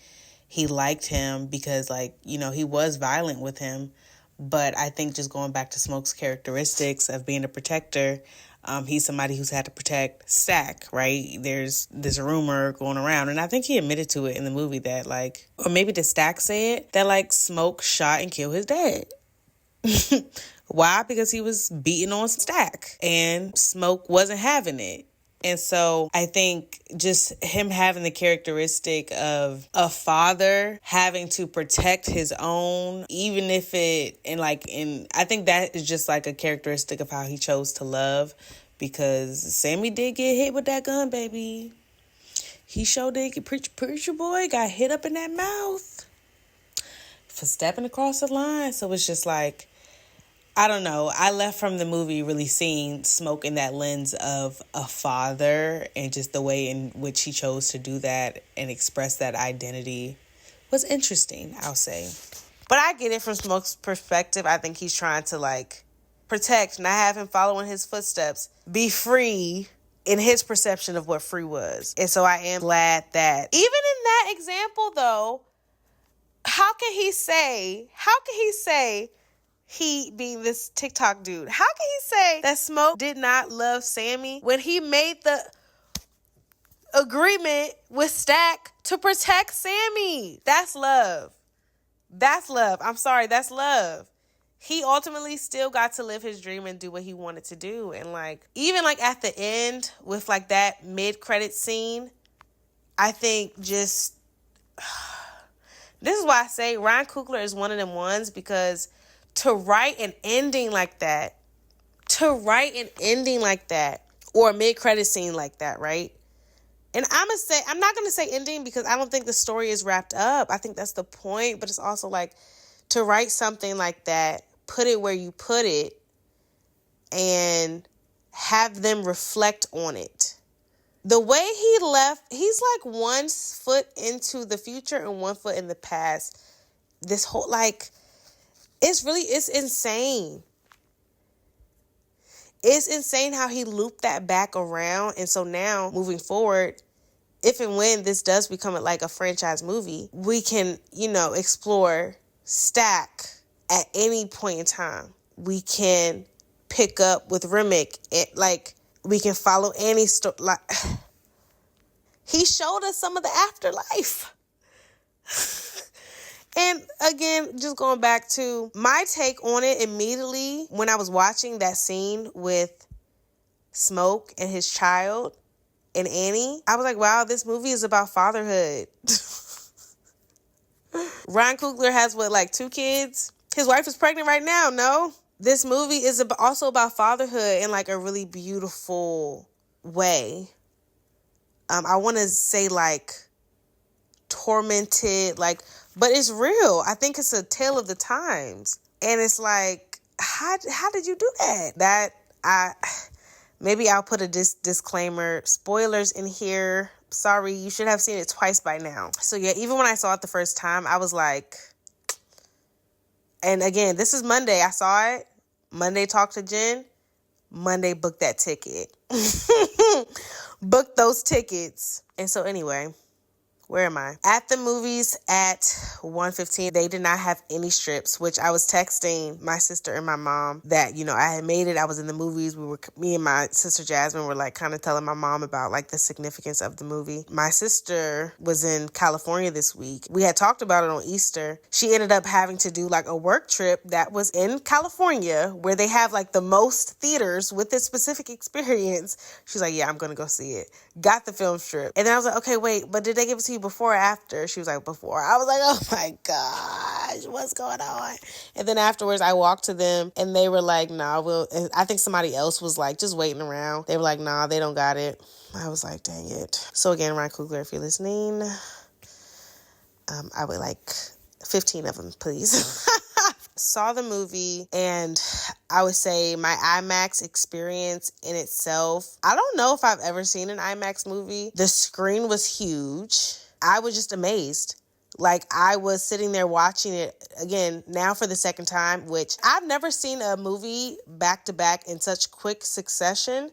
[SPEAKER 1] He liked him because he was violent with him. But I think just going back to Smoke's characteristics of being a protector, he's somebody who's had to protect Stack, right? There's this rumor going around, and I think he admitted to it in the movie that, or maybe the Stack said that, Smoke shot and killed his dad. Why? Because he was beating on Stack, and Smoke wasn't having it. And so I think just him having the characteristic of a father having to protect his own, even if I think that is just like a characteristic of how he chose to love, because Sammy did get hit with that gun, baby. He sure did. Preacher boy got hit up in that mouth for stepping across the line. So it's just like, I don't know. I left from the movie really seeing Smoke in that lens of a father, and just the way in which he chose to do that and express that identity was interesting, I'll say. But I get it from Smoke's perspective. I think he's trying to like protect, not have him follow in his footsteps, be free in his perception of what free was. And so I am glad that even in that example though, how can he say he being this TikTok dude, how can he say that Smoke did not love Sammy when he made the agreement with Stack to protect Sammy? That's love. That's love. I'm sorry, that's love. He ultimately still got to live his dream and do what he wanted to do. And like, even like at the end with like that mid-credit scene, I think just, this is why I say Ryan Coogler is one of them ones, because to write an ending like that, or a mid-credit scene like that, right? And I'm not going to say ending because I don't think the story is wrapped up. I think that's the point. But it's also like to write something like that, put it where you put it, and have them reflect on it. The way he left, he's like 1 foot into the future and 1 foot in the past. This whole, like, it's insane. It's insane how he looped that back around. And so now, moving forward, if and when this does become like a franchise movie, we can, explore Stack at any point in time. We can pick up with Remick. We can follow any story. Like, he showed us some of the afterlife. And again, just going back to my take on it immediately when I was watching that scene with Smoke and his child and Annie, I was like, wow, this movie is about fatherhood. Ryan Coogler has 2 kids? His wife is pregnant right now, no? This movie is also about fatherhood in like a really beautiful way. I want to say tormented, but it's real. I think it's a tale of the times. And it's like, how did you do that? Maybe I'll put a disclaimer, spoilers in here. Sorry, you should have seen it twice by now. So yeah, even when I saw it the first time, I was like, and again, this is Monday. I saw it. Monday, talked to Jen. Monday, booked that ticket. Booked those tickets. And so anyway, where am I? At the movies at 1:15, they did not have any strips, which I was texting my sister and my mom that, I had made it. I was in the movies. Me and my sister Jasmine were kind of telling my mom about the significance of the movie. My sister was in California this week. We had talked about it on Easter. She ended up having to do a work trip that was in California where they have the most theaters with this specific experience. She's like, yeah, I'm going to go see it. Got the film strip. And then I was like, okay, wait, but did they give it to you before or after? She was like, before. I was like, oh my gosh, what's going on? And then afterwards I walked to them and they were like, nah, and I think somebody else was just waiting around. They were like, nah, they don't got it. I was like, dang it. So again, Ryan Coogler, if you're listening, I would like 15 of them, please. Saw the movie, and I would say my IMAX experience in itself, I don't know if I've ever seen an IMAX movie. The screen was huge. I was just amazed. I was sitting there watching it again now for the second time, which I've never seen a movie back to back in such quick succession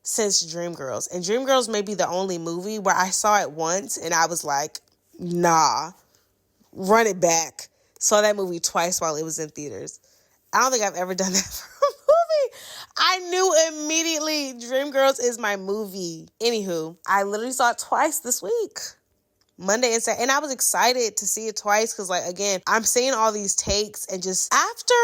[SPEAKER 1] since Dreamgirls. And Dreamgirls may be the only movie where I saw it once and I was like, nah, run it back. Saw that movie twice while it was in theaters. I don't think I've ever done that for a movie. I knew immediately Dreamgirls is my movie. Anywho, I literally saw it twice this week. Monday and Saturday. And I was excited to see it twice because, again, I'm seeing all these takes and just after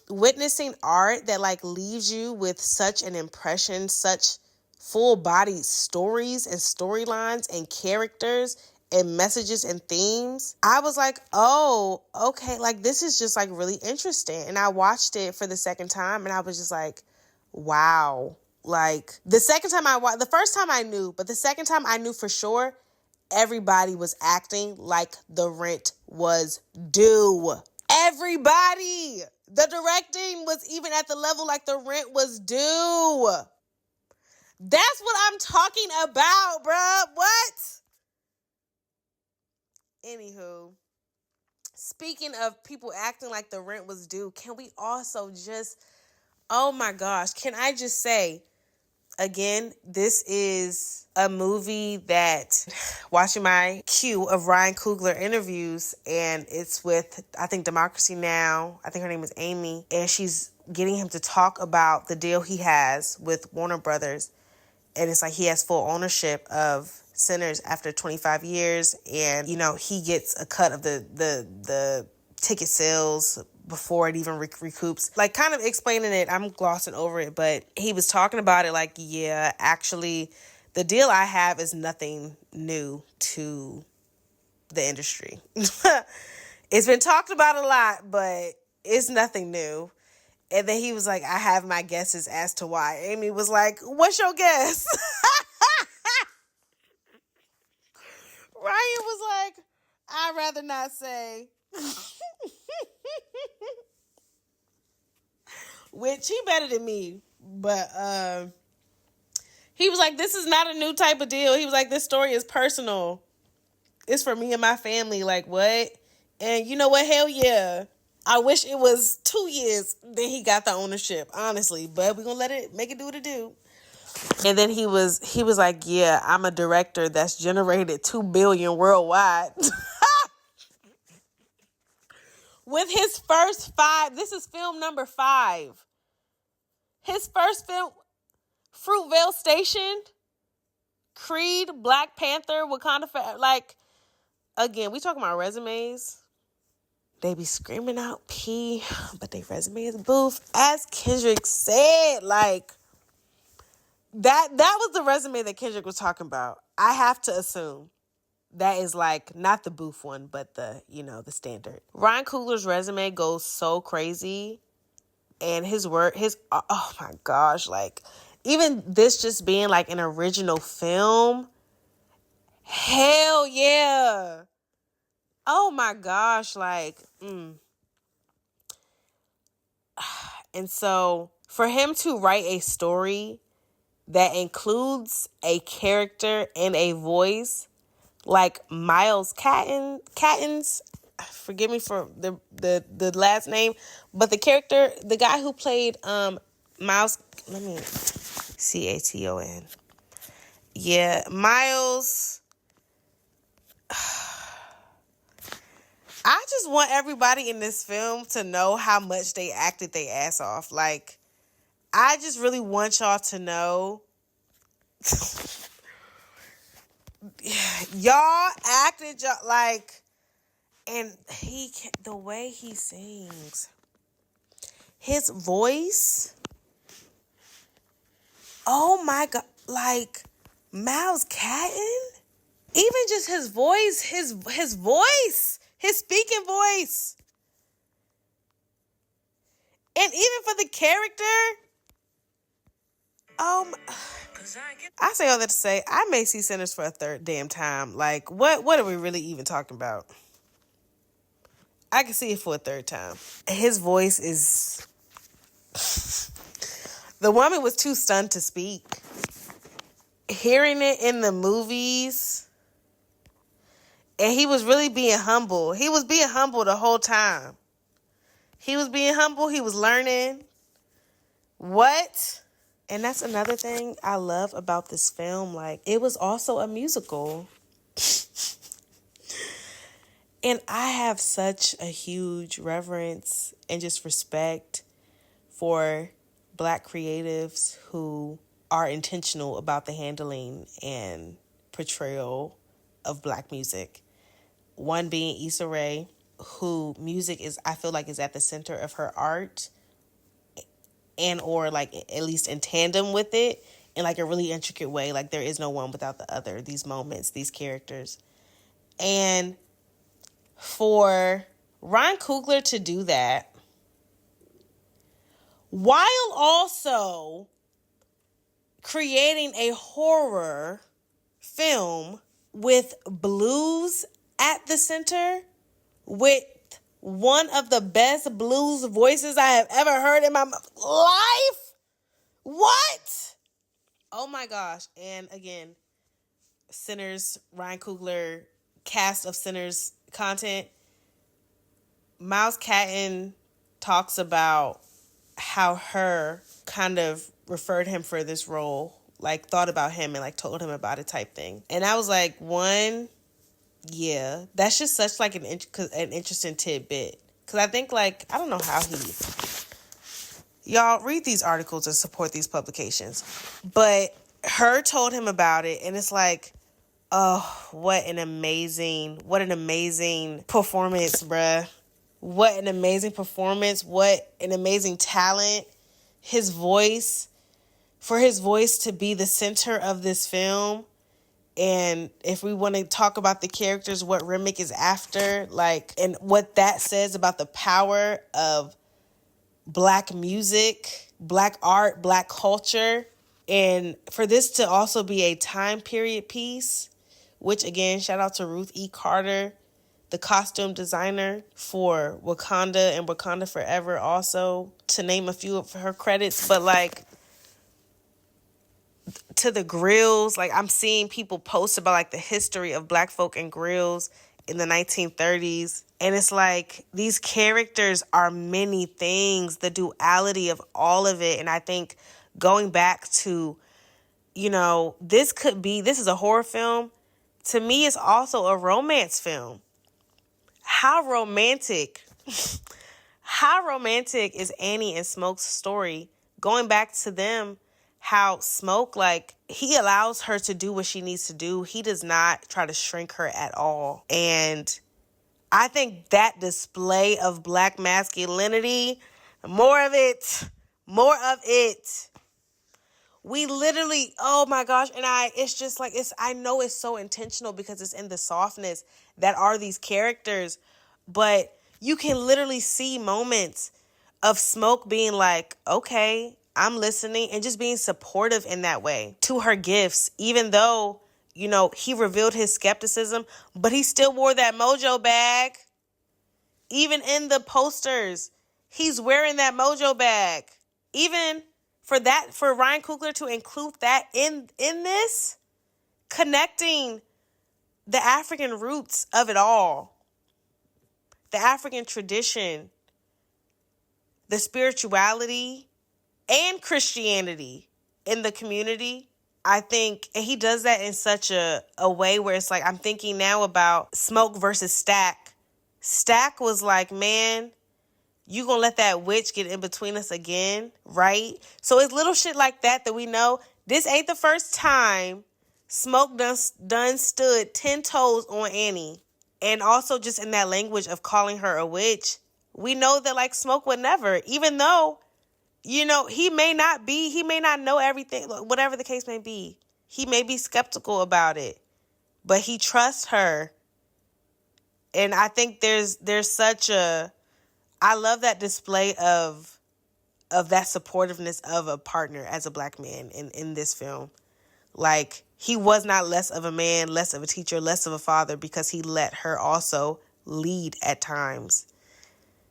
[SPEAKER 1] witnessing art that, leaves you with such an impression, such full-bodied stories and storylines and characters and messages and themes, I was like, oh, okay, like this is just like really interesting. And I watched it for the second time and I was just like, wow. Like the second time I watched, the first time I knew, but the second time I knew for sure everybody was acting like the rent was due. Everybody. The directing was even at the level like the rent was due. That's what I'm talking about, bruh. What? Anywho, speaking of people acting like the rent was due, can we also just, oh my gosh, can I just say, again, this is a movie that, watching my queue of Ryan Coogler interviews, and it's with, I think, Democracy Now! I think her name is Amy, and she's getting him to talk about the deal he has with Warner Brothers, and it's like he has full ownership of Sinners after 25 years, and, you know, he gets a cut of the ticket sales before it even recoups. Like, kind of explaining it, I'm glossing over it, but he was talking about it like, yeah, actually, the deal I have is nothing new to the industry. It's been talked about a lot, but it's nothing new. And then he was like, I have my guesses as to why. Amy was like, what's your guess? Ryan was like, I'd rather not say. Which he better than me. But he was like, this is not a new type of deal. He was like, this story is personal. It's for me and my family. Like, what? And you know what? Hell yeah. I wish it was 2 years. Then he got the ownership, honestly. But we're going to make it do what it do. And then he was like, yeah, I'm a director that's generated $2 billion worldwide. With his first 5, this is film number 5. His first film, Fruitvale Station, Creed, Black Panther, Wakanda Forever. Like, again, we talking about resumes. They be screaming out P, but they resume is boof. As Kendrick said, like, that was the resume that Kendrick was talking about. I have to assume that is like not the boof one, but the, you know, the standard. Ryan Coogler's resume goes so crazy, and his oh my gosh, like even this just being like an original film, hell yeah. Oh my gosh, like, And so for him to write a story that includes a character and a voice like Miles Caton's, forgive me for the last name, but the character, the guy who played Miles, let me, Caton. Yeah, Miles. I just want everybody in this film to know how much they acted their ass off. Like, I just really want y'all to know. Y'all acted like, and the way he sings, his voice, oh my God, like Miles Caton, even just his voice, his voice, his speaking voice, and even for the character, I say all that to say, I may see Sinners for a third damn time. Like, what are we really even talking about? I can see it for a third time. His voice is... The woman was too stunned to speak. Hearing it in the movies, and he was really being humble. He was being humble the whole time. He was being humble. He was learning. What? And that's another thing I love about this film. Like, it was also a musical. And I have such a huge reverence and just respect for Black creatives who are intentional about the handling and portrayal of Black music. One being Issa Rae, who music is, I feel like, is at the center of her art, and or like at least in tandem with it. in like a really intricate way. Like there is no one without the other, these moments, these characters. And for Ryan Coogler to do that, while also creating a horror film with blues at the center, with one of the best blues voices I have ever heard in my life. What? Oh my gosh. And again, Sinners, Ryan Coogler, cast of Sinners content. Miles Caton talks about how her kind of referred him for this role, like thought about him and like told him about it type thing. And I was like, yeah, that's just such like an interesting tidbit. Because I think like, I don't know how y'all read these articles and support these publications. But her told him about it, and it's like, oh, what an amazing performance, bruh. What an amazing performance. What an amazing talent. His voice, for his voice to be the center of this film. And if we want to talk about the characters, what Remick is after, like, and what that says about the power of Black music, Black art, Black culture. And for this to also be a time period piece, which again, shout out to Ruth E. Carter, the costume designer for Wakanda and Wakanda Forever also, to name a few of her credits. But like, to the grills, like I'm seeing people post about like the history of Black folk and grills in the 1930s. And it's like, these characters are many things, the duality of all of it. And I think going back to, you know, this is a horror film. To me, it's also a romance film. How romantic is Annie and Smoke's story? Going back to them, how Smoke, like, he allows her to do what she needs to do. He does not try to shrink her at all. And I think that display of Black masculinity, more of it. We literally, oh my gosh. And it's just like, I know it's so intentional because it's in the softness that are these characters, but you can literally see moments of Smoke being like, okay, I'm listening, and just being supportive in that way to her gifts, even though, you know, he revealed his skepticism, but he still wore that mojo bag. Even in the posters, he's wearing that mojo bag. Even for Ryan Coogler to include that in this, connecting the African roots of it all, the African tradition, the spirituality, and Christianity in the community. I think, and he does that in such a way where it's like, I'm thinking now about Smoke versus Stack. Stack was like, man, you gonna let that witch get in between us again, right? So it's little shit like that we know this ain't the first time Smoke done stood 10 toes on Annie. And also just in that language of calling her a witch, we know that like Smoke would never, even though, you know, he may not know everything, whatever the case may be. He may be skeptical about it, but he trusts her. And I think there's such I love that display of that supportiveness of a partner as a Black man in this film. Like, he was not less of a man, less of a teacher, less of a father, because he let her also lead at times.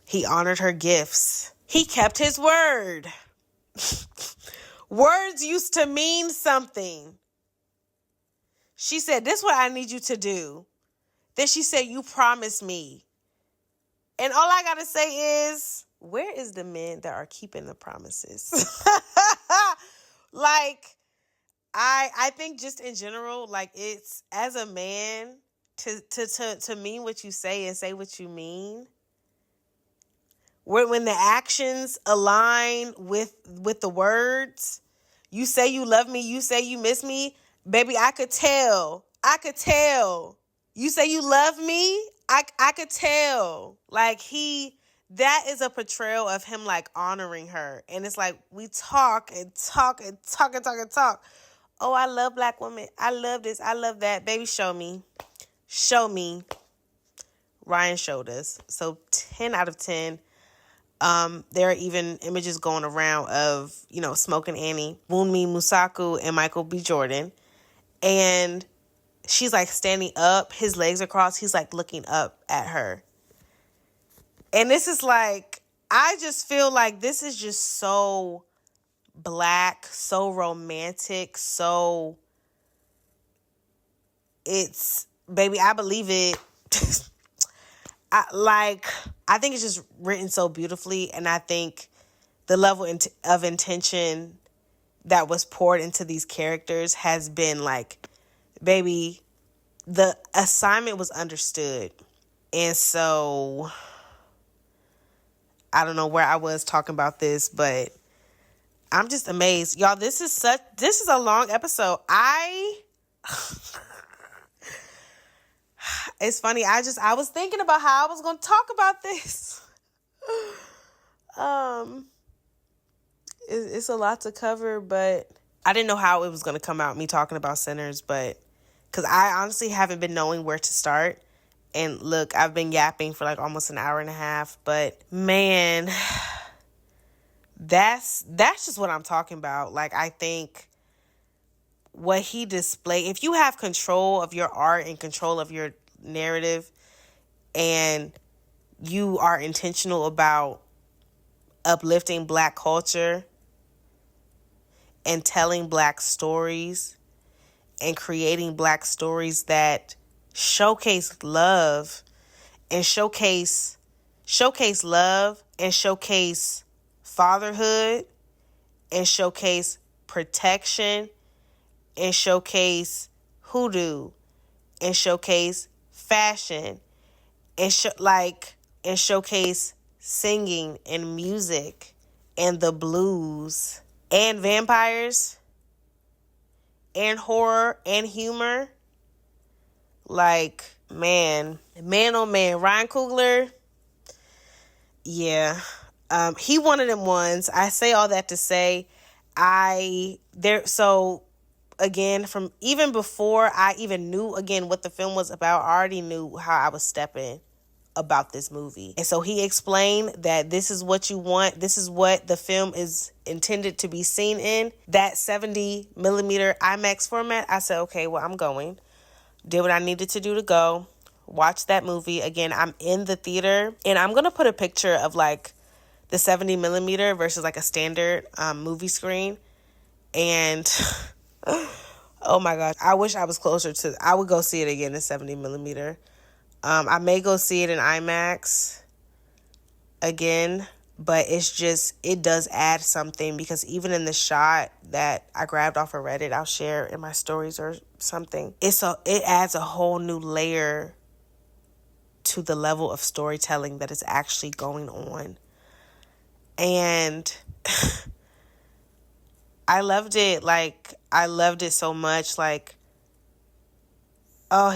[SPEAKER 1] He honored her gifts. He kept his word. Words used to mean something. She said, this is what I need you to do. Then she said, you promised me. And all I got to say is, where is the men that are keeping the promises? Like, I think just in general, like, it's, as a man, to mean what you say and say what you mean, when the actions align with the words, you say you love me, you say you miss me, baby, I could tell. You say you love me, I could tell. Like, that is a portrayal of him like honoring her. And it's like we talk and talk and talk and talk and talk. Oh, I love black women. I love this. I love that. Baby, show me. Show me. Ryan showed us. So 10 out of 10. There are even images going around of, Smoking Annie, Wunmi Musaku, and Michael B. Jordan. And she's like standing up. His legs are crossed. He's like looking up at her. And this is like, I just feel like this is just so black, so romantic, so it's, baby, I believe it. I think it's just written so beautifully. And I think the level of intention that was poured into these characters has been like, baby, the assignment was understood. And so I don't know where I was talking about this, but I'm just amazed. Y'all, this is a long episode. It's funny. I was thinking about how I was going to talk about this. It's a lot to cover, but I didn't know how it was going to come out, me talking about Sinners, but because I honestly haven't been knowing where to start. And look, I've been yapping for like almost an hour and a half, but man, that's just what I'm talking about. Like, I think what he displayed, if you have control of your art and control of your narrative and you are intentional about uplifting black culture and telling black stories and creating black stories that showcase love and showcase love and showcase fatherhood and showcase protection and showcase hoodoo and showcase fashion and showcase singing and music and the blues and vampires and horror and humor. Like, man, oh man, Ryan Coogler, yeah, he one of them ones. I say all that to say, so again, from even before I even knew again what the film was about, I already knew how I was stepping about this movie. And so he explained that this is what you want. This is what the film is intended to be seen in, that 70 millimeter IMAX format. I said, okay, well, I'm going. Did what I needed to do to go. Watch that movie. Again, I'm in the theater. And I'm going to put a picture of like the 70 millimeter versus like a standard movie screen. And oh my gosh, I wish I was closer to, I would go see it again in 70 millimeter. I may go see it in IMAX again, but it does add something, because even in the shot that I grabbed off of Reddit, I'll share in my stories or something, it adds a whole new layer to the level of storytelling that is actually going on. And I loved it. Like, I loved it so much. Like, I'm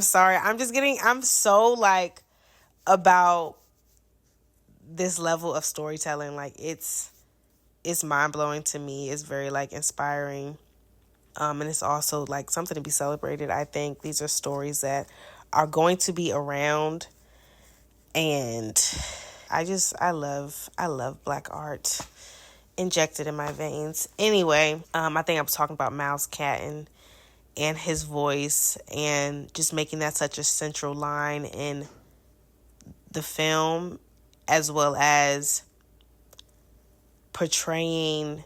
[SPEAKER 1] sorry. I'm so like about this level of storytelling. Like, it's mind blowing to me. It's very like inspiring. And it's also like something to be celebrated. I think these are stories that are going to be around, and I love black art injected in my veins. Anyway, I think I was talking about Miles Caton and his voice, and just making that such a central line in the film, as well as portraying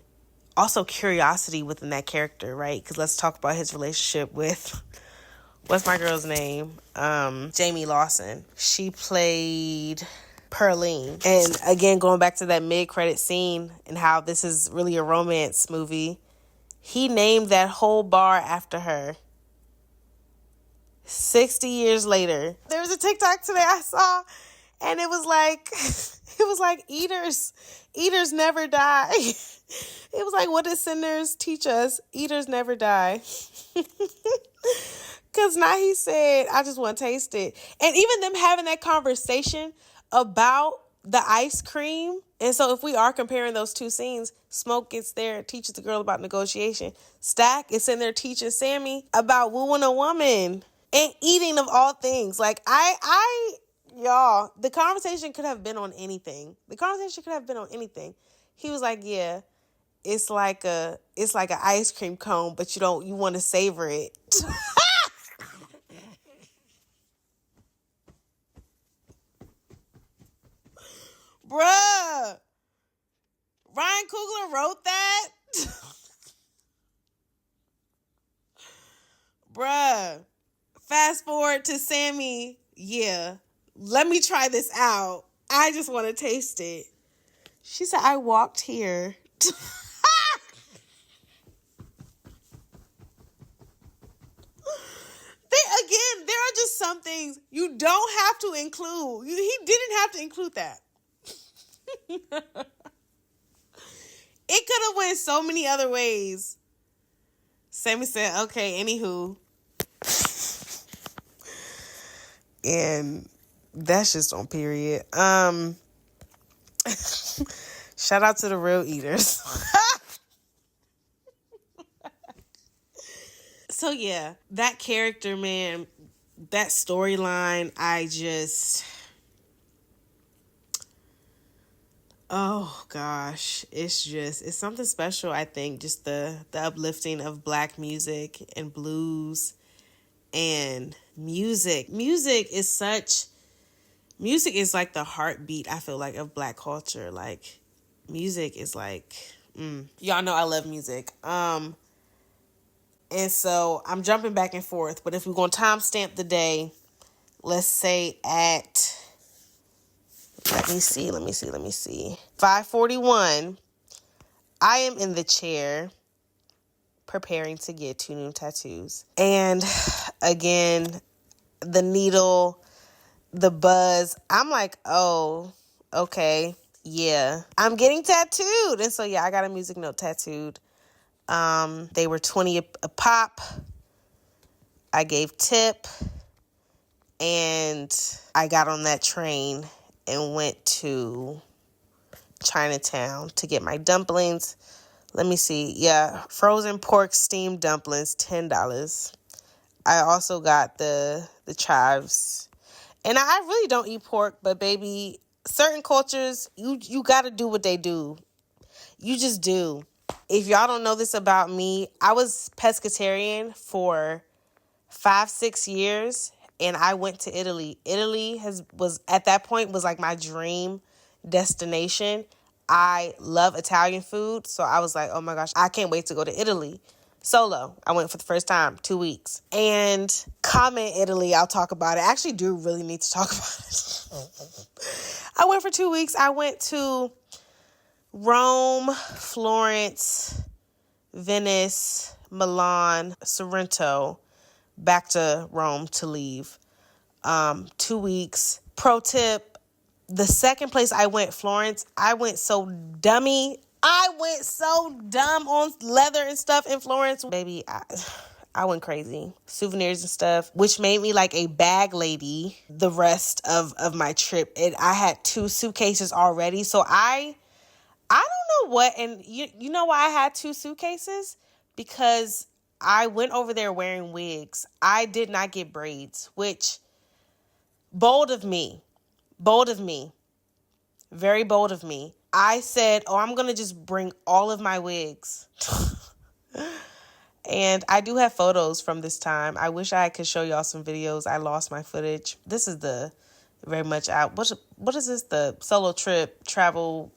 [SPEAKER 1] also curiosity within that character, right? Because let's talk about his relationship with, what's my girl's name? Jamie Lawson. She played Pearline. And again, going back to that mid-credit scene and how this is really a romance movie, he named that whole bar after her. 60 years later. There was a TikTok today I saw, and it was like eaters never die. It was like, what did sinners teach us? Eaters never die. Because now he said, I just want to taste it. And even them having that conversation about the ice cream. And so if we are comparing those two scenes, Smoke gets there, teaches the girl about negotiation. Stack is in there teaching Sammy about wooing a woman and eating of all things. Like y'all, the conversation could have been on anything. He was like, yeah, it's like an ice cream cone, but you want to savor it. Bruh, Ryan Coogler wrote that? Bruh. Fast forward to Sammy. Yeah, let me try this out. I just want to taste it. She said, I walked here. Again, there are just some things you don't have to include. He didn't have to include that. It could have went so many other ways. Sammy said, okay, anywho. And that's just on period. Shout out to the real eaters. So yeah, that character, man, that storyline, oh gosh, it's something special. I think just the uplifting of Black music and blues and music. Music is like the heartbeat, I feel like, of Black culture. Like, music is like, y'all know I love music. And so I'm jumping back and forth, but if we're going to timestamp the day, let's say at, let me see. 5:41, I am in the chair preparing to get 2 new tattoos. And again, the needle, the buzz, I'm like, oh, okay, yeah, I'm getting tattooed. And so, yeah, I got a music note tattooed. They were $20 a pop. I gave tip, and I got on that train and went to Chinatown to get my dumplings. Let me see. Yeah, frozen pork steamed dumplings, $10. I also got the chives. And I really don't eat pork, but baby, certain cultures, you got to do what they do. You just do. If y'all don't know this about me, I was pescatarian for 5-6 years, and I went to Italy. Italy was at that point was like my dream destination. I love Italian food, so I was like, oh my gosh, I can't wait to go to Italy. Solo. I went for the first time, 2 weeks. And comment Italy, I'll talk about it. I actually do really need to talk about it. I went for 2 weeks. I went to Rome, Florence, Venice, Milan, Sorrento, back to Rome to leave. 2 weeks. Pro tip, the second place I went, Florence, I went so dumb on leather and stuff in Florence. Baby, I went crazy. Souvenirs and stuff, which made me like a bag lady the rest of my trip. I had 2 suitcases already, so I don't know what, and you know why I had 2 suitcases? Because I went over there wearing wigs. I did not get braids, which, bold of me, very bold of me. I said, oh, I'm going to just bring all of my wigs. And I do have photos from this time. I wish I could show y'all some videos. I lost my footage. This is the very much out. What is this? The solo trip travel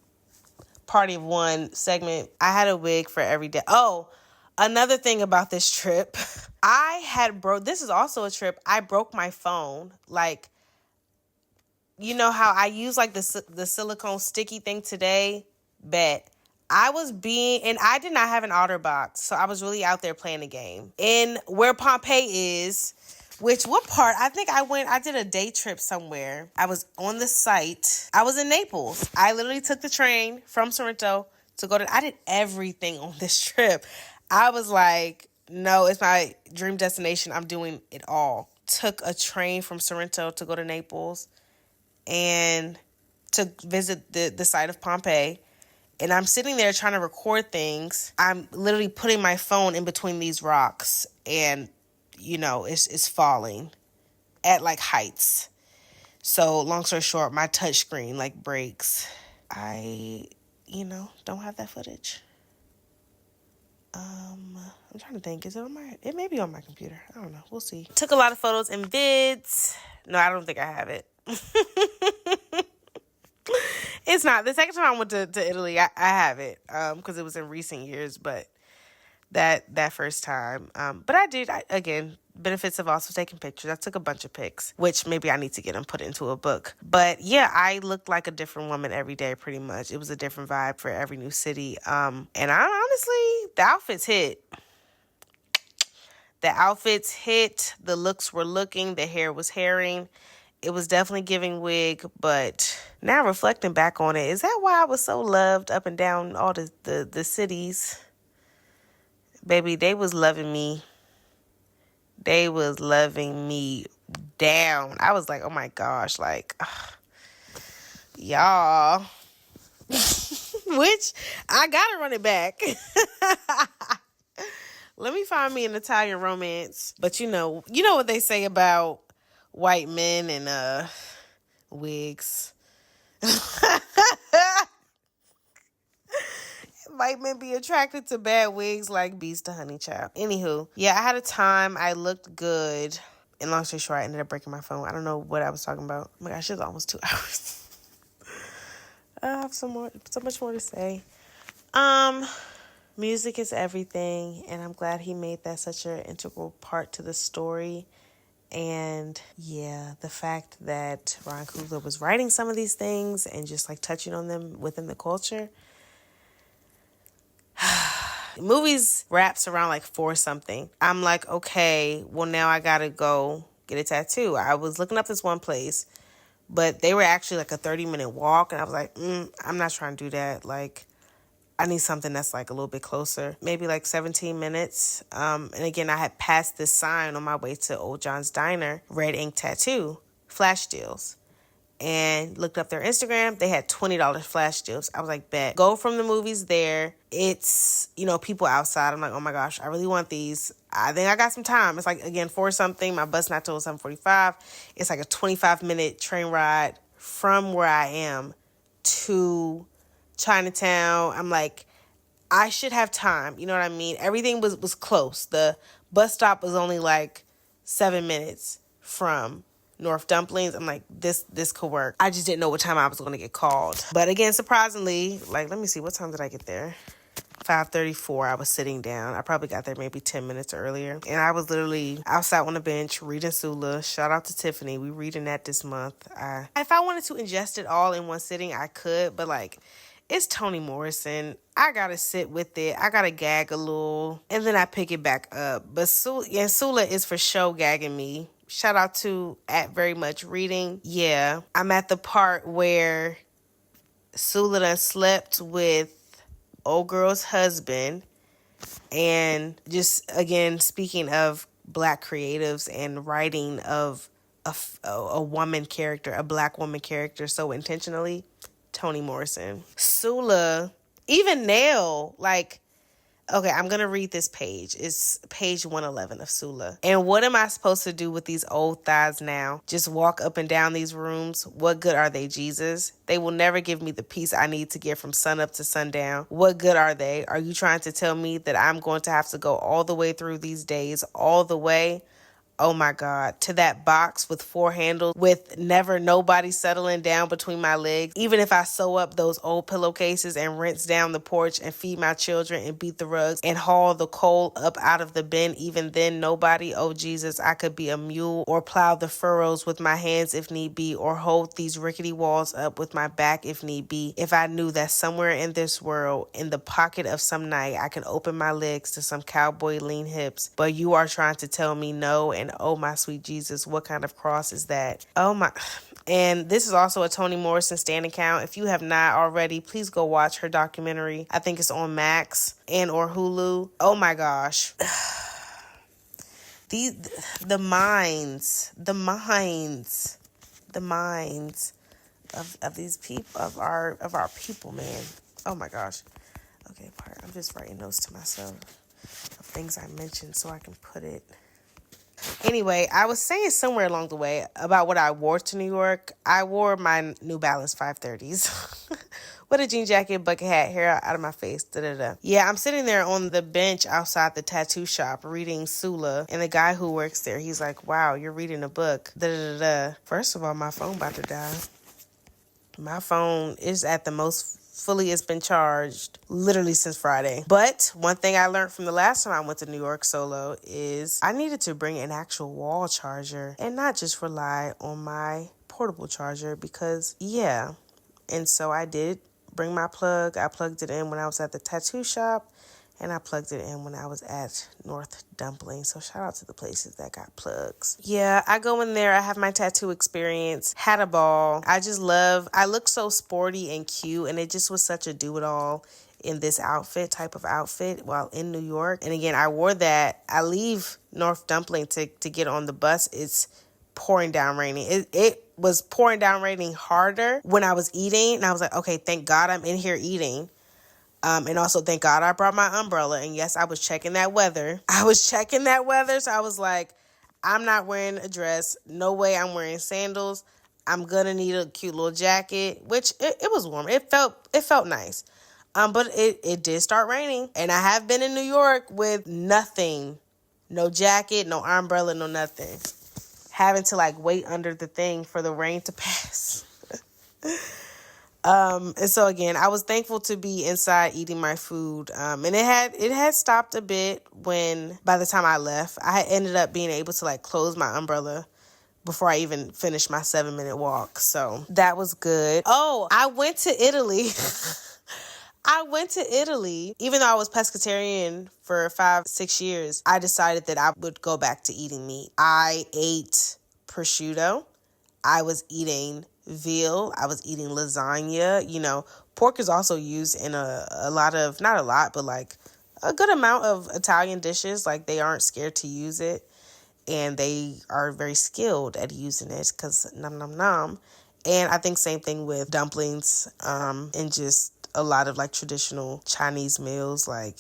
[SPEAKER 1] party of one segment. I had a wig for every day. Oh, another thing about this trip, this is also a trip. I broke my phone. Like, you know how I use like the silicone sticky thing today? Bet. And I did not have an OtterBox, so I was really out there playing the game. In where Pompeii is, what part? I think I did a day trip somewhere. I was on the site. I was in Naples. I literally took the train from Sorrento I did everything on this trip. I was like, no, it's my dream destination. I'm doing it all. Took a train from Sorrento to go to Naples. and to visit the site of Pompeii. And I'm sitting there trying to record things. I'm literally putting my phone in between these rocks, and, it's falling at, like, heights. So, long story short, my touch screen, like, breaks. I, don't have that footage. I'm trying to think. It may be on my computer. I don't know. We'll see. Took a lot of photos and vids. No, I don't think I have it. It's not. The second time I went to Italy, I have it. Because it was in recent years, but that first time. But again, benefits of also taking pictures. I took a bunch of pics, which maybe I need to get them put into a book. But yeah, I looked like a different woman every day, pretty much. It was a different vibe for every new city. And honestly, the outfits hit. The looks were looking, the hair was hairing. It was definitely giving wig, but now reflecting back on it, is that why I was so loved up and down all the cities? Baby, they was loving me. They was loving me down. I was like, oh my gosh, like, y'all. Which, I gotta run it back. Let me find me an Italian romance. But you know what they say about white men and wigs. White men be attracted to bad wigs like bees to honey, child. Anywho, yeah, I had a time. I looked good. And long story short, I ended up breaking my phone. I don't know what I was talking about. Oh my gosh, it's almost 2 hours. I have so much more to say. Music is everything, and I'm glad he made that such an integral part to the story. And yeah, the fact that Ryan Coogler was writing some of these things and just like touching on them within the culture. Movies wraps around like 4 something. I'm like, okay, well now I gotta go get a tattoo. I was looking up this one place, but they were actually like a 30-minute walk, and I was like, I'm not trying to do that. Like, I need something that's like a little bit closer, maybe like 17 minutes. And again, I had passed this sign on my way to Old John's Diner, red ink tattoo, flash deals. And looked up their Instagram. They had $20 flash deals. I was like, bet. Go from the movies there. It's, people outside. I'm like, oh my gosh, I really want these. I think I got some time. It's like, again, 4 something. My bus not till 7:45. It's like a 25-minute train ride from where I am to Chinatown. I'm like, I should have time. You know what I mean? Everything was close. The bus stop was only like 7 minutes from North Dumplings. I'm like, this could work. I just didn't know what time I was going to get called. But again, surprisingly, like, let me see, what time did I get there? 5:34, I was sitting down. I probably got there maybe 10 minutes earlier. And I was literally outside on the bench reading Sula. Shout out to Tiffany. We reading that this month. If I wanted to ingest it all in one sitting, I could. But like, it's Toni Morrison. I gotta sit with it. I gotta gag a little. And then I pick it back up. But Sula is for sure gagging me. Shout out to @verymuchreading. Yeah, I'm at the part where Sula done slept with old girl's husband. And just, again, speaking of Black creatives and writing of a woman character, a Black woman character so intentionally, Toni Morrison. Sula, even Nell, like, okay, I'm going to read this page. It's page 111 of Sula. And what am I supposed to do with these old thighs now? Just walk up and down these rooms? What good are they, Jesus? They will never give me the peace I need to get from sunup to sundown. What good are they? Are you trying to tell me that I'm going to have to go all the way through these days, all the way? Oh my God, to that box with 4 handles with never nobody settling down between my legs. Even if I sew up those old pillowcases and rinse down the porch and feed my children and beat the rugs and haul the coal up out of the bin, even then nobody. Oh Jesus, I could be a mule or plow the furrows with my hands if need be, or hold these rickety walls up with my back if need be. If I knew that somewhere in this world, in the pocket of some night, I can open my legs to some cowboy lean hips. But you are trying to tell me no, and oh my sweet Jesus, what kind of cross is that? Oh my. And this is also a Toni Morrison stan account. If you have not already, please go watch her documentary. I think it's on Max and or Hulu. Oh my gosh. The minds of these people, of our people, man. Oh my gosh. Okay, I'm just writing notes to myself of things I mentioned so I can put it. Anyway, I was saying somewhere along the way about what I wore to New York. I wore my New Balance 530s with a jean jacket, bucket hat, hair out of my face. Da-da-da. Yeah, I'm sitting there on the bench outside the tattoo shop reading Sula. And the guy who works there, he's like, wow, you're reading a book. Da-da-da-da. First of all, my phone about to die. My phone is at the most fully it's been charged literally since Friday. But one thing I learned from the last time I went to New York solo is I needed to bring an actual wall charger and not just rely on my portable charger because, yeah. And so I did bring my plug. I plugged it in when I was at the tattoo shop. And I plugged it in when I was at North Dumpling. So shout out to the places that got plugs. Yeah, I go in there. I have my tattoo experience. Had a ball. I look so sporty and cute. And it just was such a do-it-all in this type of outfit while in New York. And again, I wore that. I leave North Dumpling to get on the bus. It's pouring down raining. It was pouring down raining harder when I was eating. And I was like, okay, thank God I'm in here eating. And also, thank God I brought my umbrella. And yes, I was checking that weather. So I was like, I'm not wearing a dress. No way I'm wearing sandals. I'm going to need a cute little jacket, which it was warm. It felt nice. But it did start raining. And I have been in New York with nothing. No jacket, no umbrella, no nothing. Having to wait under the thing for the rain to pass. And so again, I was thankful to be inside eating my food. And it had stopped a bit by the time I left, I had ended up being able to close my umbrella before I even finished my 7-minute walk. So that was good. Oh, I went to Italy. Even though I was pescatarian for 5-6 years, I decided that I would go back to eating meat. I ate prosciutto. I was eating veal. I was eating lasagna. Pork is also used in a lot of, not a lot, but a good amount of Italian dishes. They aren't scared to use it. And they are very skilled at using it because nom nom nom. And I think same thing with dumplings and just a lot of traditional Chinese meals. I'm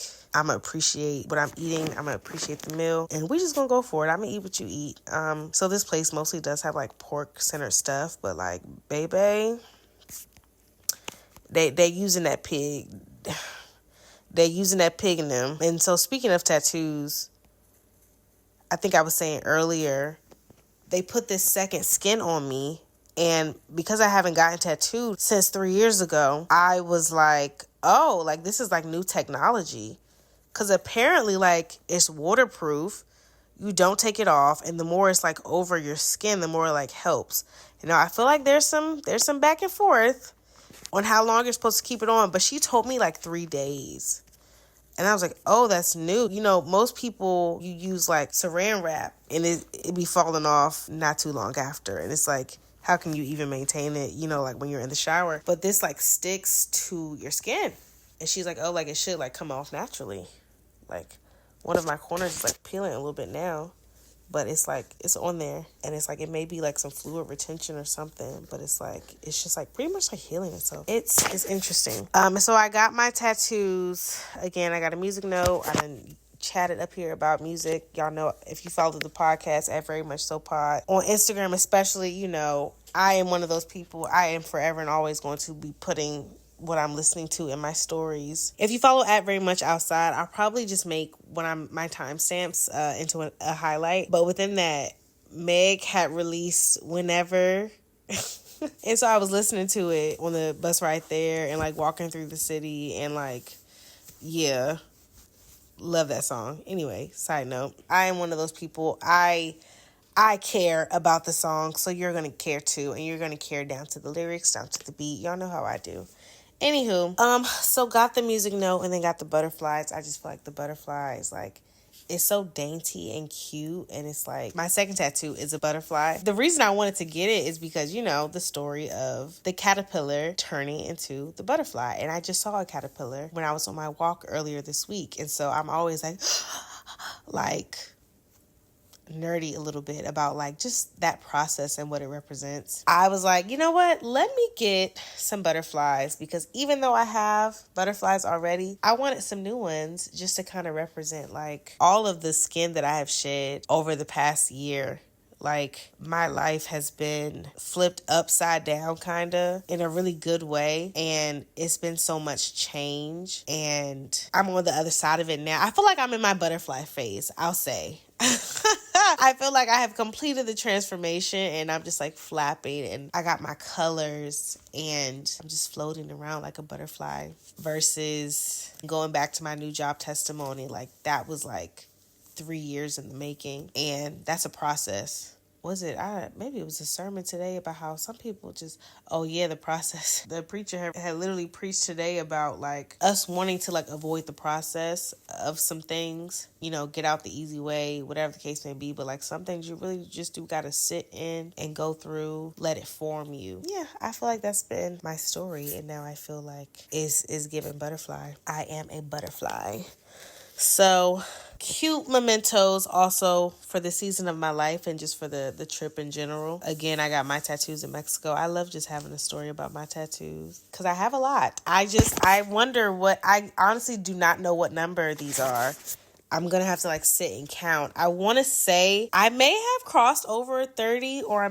[SPEAKER 1] going to appreciate what I'm eating. I'm going to appreciate the meal. And we just going to go for it. I'm going to eat what you eat. So this place mostly does have pork-centered stuff. But baby, they using that pig. They're using that pig in them. And so speaking of tattoos, I think I was saying earlier, they put this second skin on me. And because I haven't gotten tattooed since 3 years ago, I was like, oh, this is new technology. Because apparently, it's waterproof. You don't take it off. And the more it's over your skin, the more it helps. I feel there's some back and forth on how long you're supposed to keep it on. But she told me 3 days. And I was like, oh, that's new. Most people, you use saran wrap and it be falling off not too long after. And it's how can you even maintain it, when you're in the shower? But this sticks to your skin. And she's like, oh, it should come off naturally. One of my corners is peeling a little bit now. But it's it's on there. And it's it may be some fluid retention or something. But it's it's just pretty much healing itself. It's interesting. So I got my tattoos. Again, I got a music note. I done chatted up here about music. Y'all know if you follow the podcast at Very Much So Pod on Instagram, especially, I am one of those people. I am forever and always going to be putting what I'm listening to in my stories. If you follow at Very Much Outside, I'll probably just make my timestamps into a highlight. But within that, Meg had released Whenever. And so I was listening to it on the bus right there and walking through the city and yeah. Love that song. Anyway, side note, I am one of those people. I care about the song, so you're going to care too. And you're going to care down to the lyrics, down to the beat. Y'all know how I do. Anywho, so got the music note and then got the butterflies. I just feel the butterflies, it's so dainty and cute. And it's my second tattoo is a butterfly. The reason I wanted to get it is because, the story of the caterpillar turning into the butterfly. And I just saw a caterpillar when I was on my walk earlier this week. And so I'm always nerdy a little bit about like just that process and what it represents. I was like, you know what? Let me get some butterflies, because even though I have butterflies already, I wanted some new ones just to kind of represent like all of the skin that I have shed over the past year. Like, my life has been flipped upside down kind of in a really good way, and it's been so much change, and I'm on the other side of it now. I feel like I'm in my butterfly phase, I'll say. I feel like I have completed the transformation, and I'm just like flapping, and I got my colors, and I'm just floating around like a butterfly, versus going back to my new job testimony. Like, that was like 3 years in the making, and that's a process. Was it? Maybe it was a sermon today about how some people just, oh yeah, the process. The preacher had literally preached today about like us wanting to like avoid the process of some things, you know, get out the easy way, whatever the case may be. But like some things you really just do got to sit in and go through, let it form you. Yeah, I feel like that's been my story, and now I feel like is giving butterfly. I am a butterfly. So, cute mementos also for the season of my life and just for the trip in general. Again, I got my tattoos in Mexico. I love just having a story about my tattoos because I have a lot. I wonder I honestly do not know what number these are. I'm going to have to like sit and count. I want to say I may have crossed over 30, or I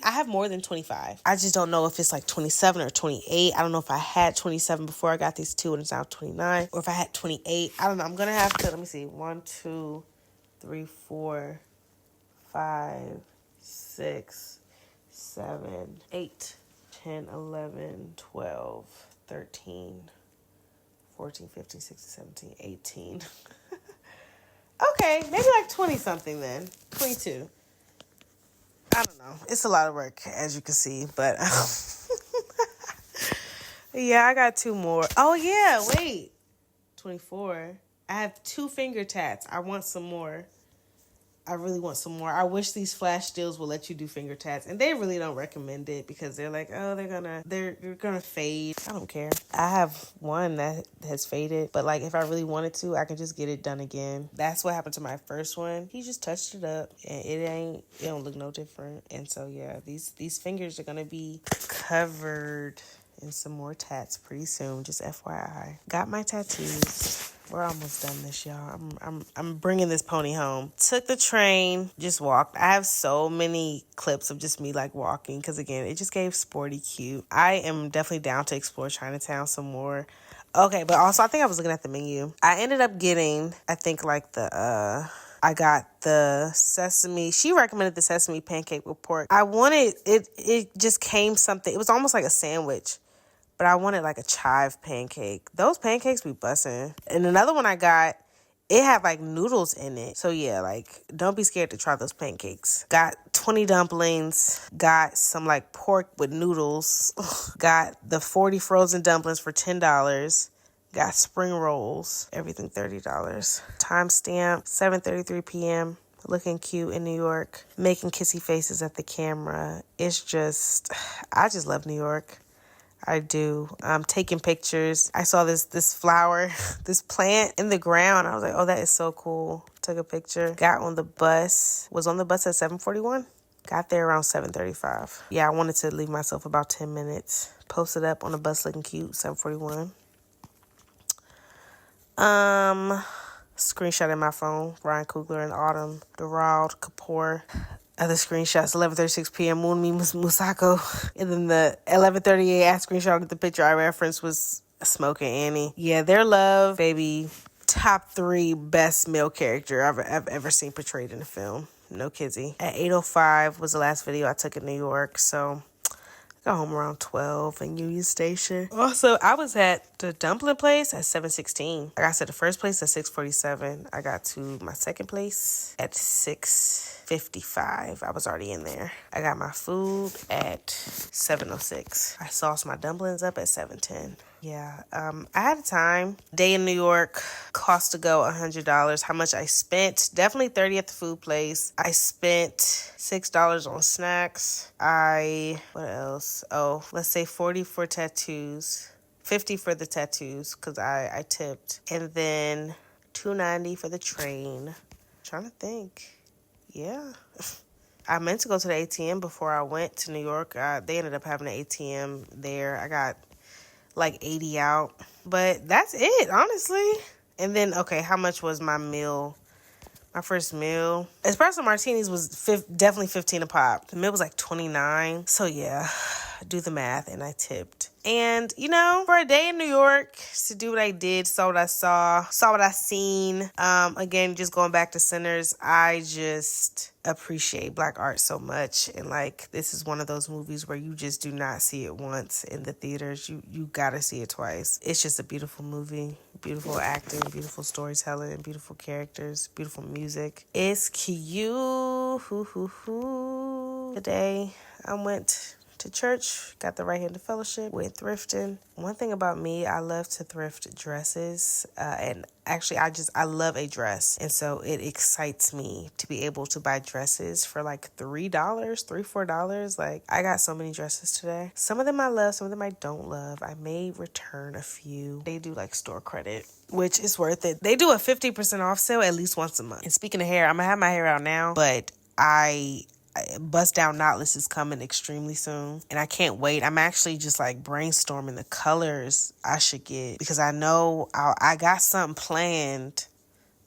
[SPEAKER 1] have more than 25. I just don't know if it's like 27 or 28. I don't know if I had 27 before I got these two and it's now 29, or if I had 28. I don't know. I'm going to have to, let me see. 1, 2, 3, 4, 5, 6, 7, 8, 10, 11, 12, 13, 14, 15, 16, 17, 18. Okay, maybe like 20 something then. 22. I don't know. It's a lot of work, as you can see, but yeah, I got 2 more. Oh yeah, wait. 24. I have 2 finger tats. I want some more. I really want some more. I wish these flash deals will let you do finger tats, and they really don't recommend it because they're like, oh, they're gonna fade. I don't care. I have one that has faded, but like if I really wanted to, I can just get it done again. That's what happened to my first one. He just touched it up, and it don't look no different. And so yeah, these fingers are gonna be covered in some more tats pretty soon. Just FYI. Got my tattoos. We're almost done this, y'all. I'm bringing this pony home. Took the train, just walked. I have so many clips of just me like walking because again, it just gave sporty cute. I am definitely down to explore Chinatown some more. Okay, but also I think I was looking at the menu. I ended up getting, I think like I got the sesame. She recommended the sesame pancake with pork. I wanted it. It just came something. It was almost like a sandwich. But I wanted like a chive pancake. Those pancakes be bussin'. And another one I got, it had like noodles in it. So yeah, like don't be scared to try those pancakes. Got 20 dumplings. Got some like pork with noodles. Got the 40 frozen dumplings for $10. Got spring rolls. Everything $30. Timestamp 7:33 p.m. Looking cute in New York. Making kissy faces at the camera. It's just, I just love New York. I do. Taking pictures. I saw this flower, this plant in the ground. I was like, oh, that is so cool. Took a picture. Got on the bus. Was on the bus at 7:41. Got there around 7:35. Yeah, I wanted to leave myself about 10 minutes. Posted up on the bus looking cute, 7:41. Screenshot in my phone. Ryan Coogler in the autumn. Durald Kapoor. Other screenshots, 11:36 p.m. Moonmi Musako. And then the 11:38 I screenshot of the picture I referenced was Smoking Annie. Yeah, their love, baby, top 3 best male character I've ever seen portrayed in a film. No kizzy. At 8:05 was the last video I took in New York, so got home around 12 in Union Station. Also, I was at the dumpling place at 7:16. I got to the first place at 6:47. I got to my second place at 6:55. I was already in there. I got my food at 7:06. I sauced my dumplings up at 7:10. Yeah, I had a time. Day in New York, cost to go $100. How much I spent? Definitely $30 at the food place. I spent $6 on snacks. What else? Oh, let's say 40 for tattoos. 50 for the tattoos because I tipped. And then $2.90 for the train. Trying to think. yeah. I meant to go to the ATM before I went to New York. They ended up having an ATM there. I got like 80 out. But that's it, honestly. And then, okay, how much was my meal? My first meal, espresso martinis was definitely 15 a pop. The meal was like 29. So yeah, do the math, and I tipped. And, for a day in New York, to do what I did, saw what I saw what I seen. Again, just going back to Sinners, I just appreciate Black art so much. And like, this is one of those movies where you just do not see it once in the theaters. You gotta see it twice. It's just a beautiful movie. Beautiful acting, beautiful storytelling, beautiful characters, beautiful music. It's cute. Today, I went to church, got the right-handed fellowship, went thrifting. One thing about me, I love to thrift dresses, and actually I love a dress, and so it excites me to be able to buy dresses for like $4. Like, I got so many dresses today. Some of them I love, some of them I don't love. I may return a few. They do like store credit, which is worth it. They do a 50% off sale at least once a month. And speaking of hair, I'm gonna have my hair out now, but Bust Down Knotless is coming extremely soon, and I can't wait. I'm actually just like brainstorming the colors I should get, because I know I got something planned,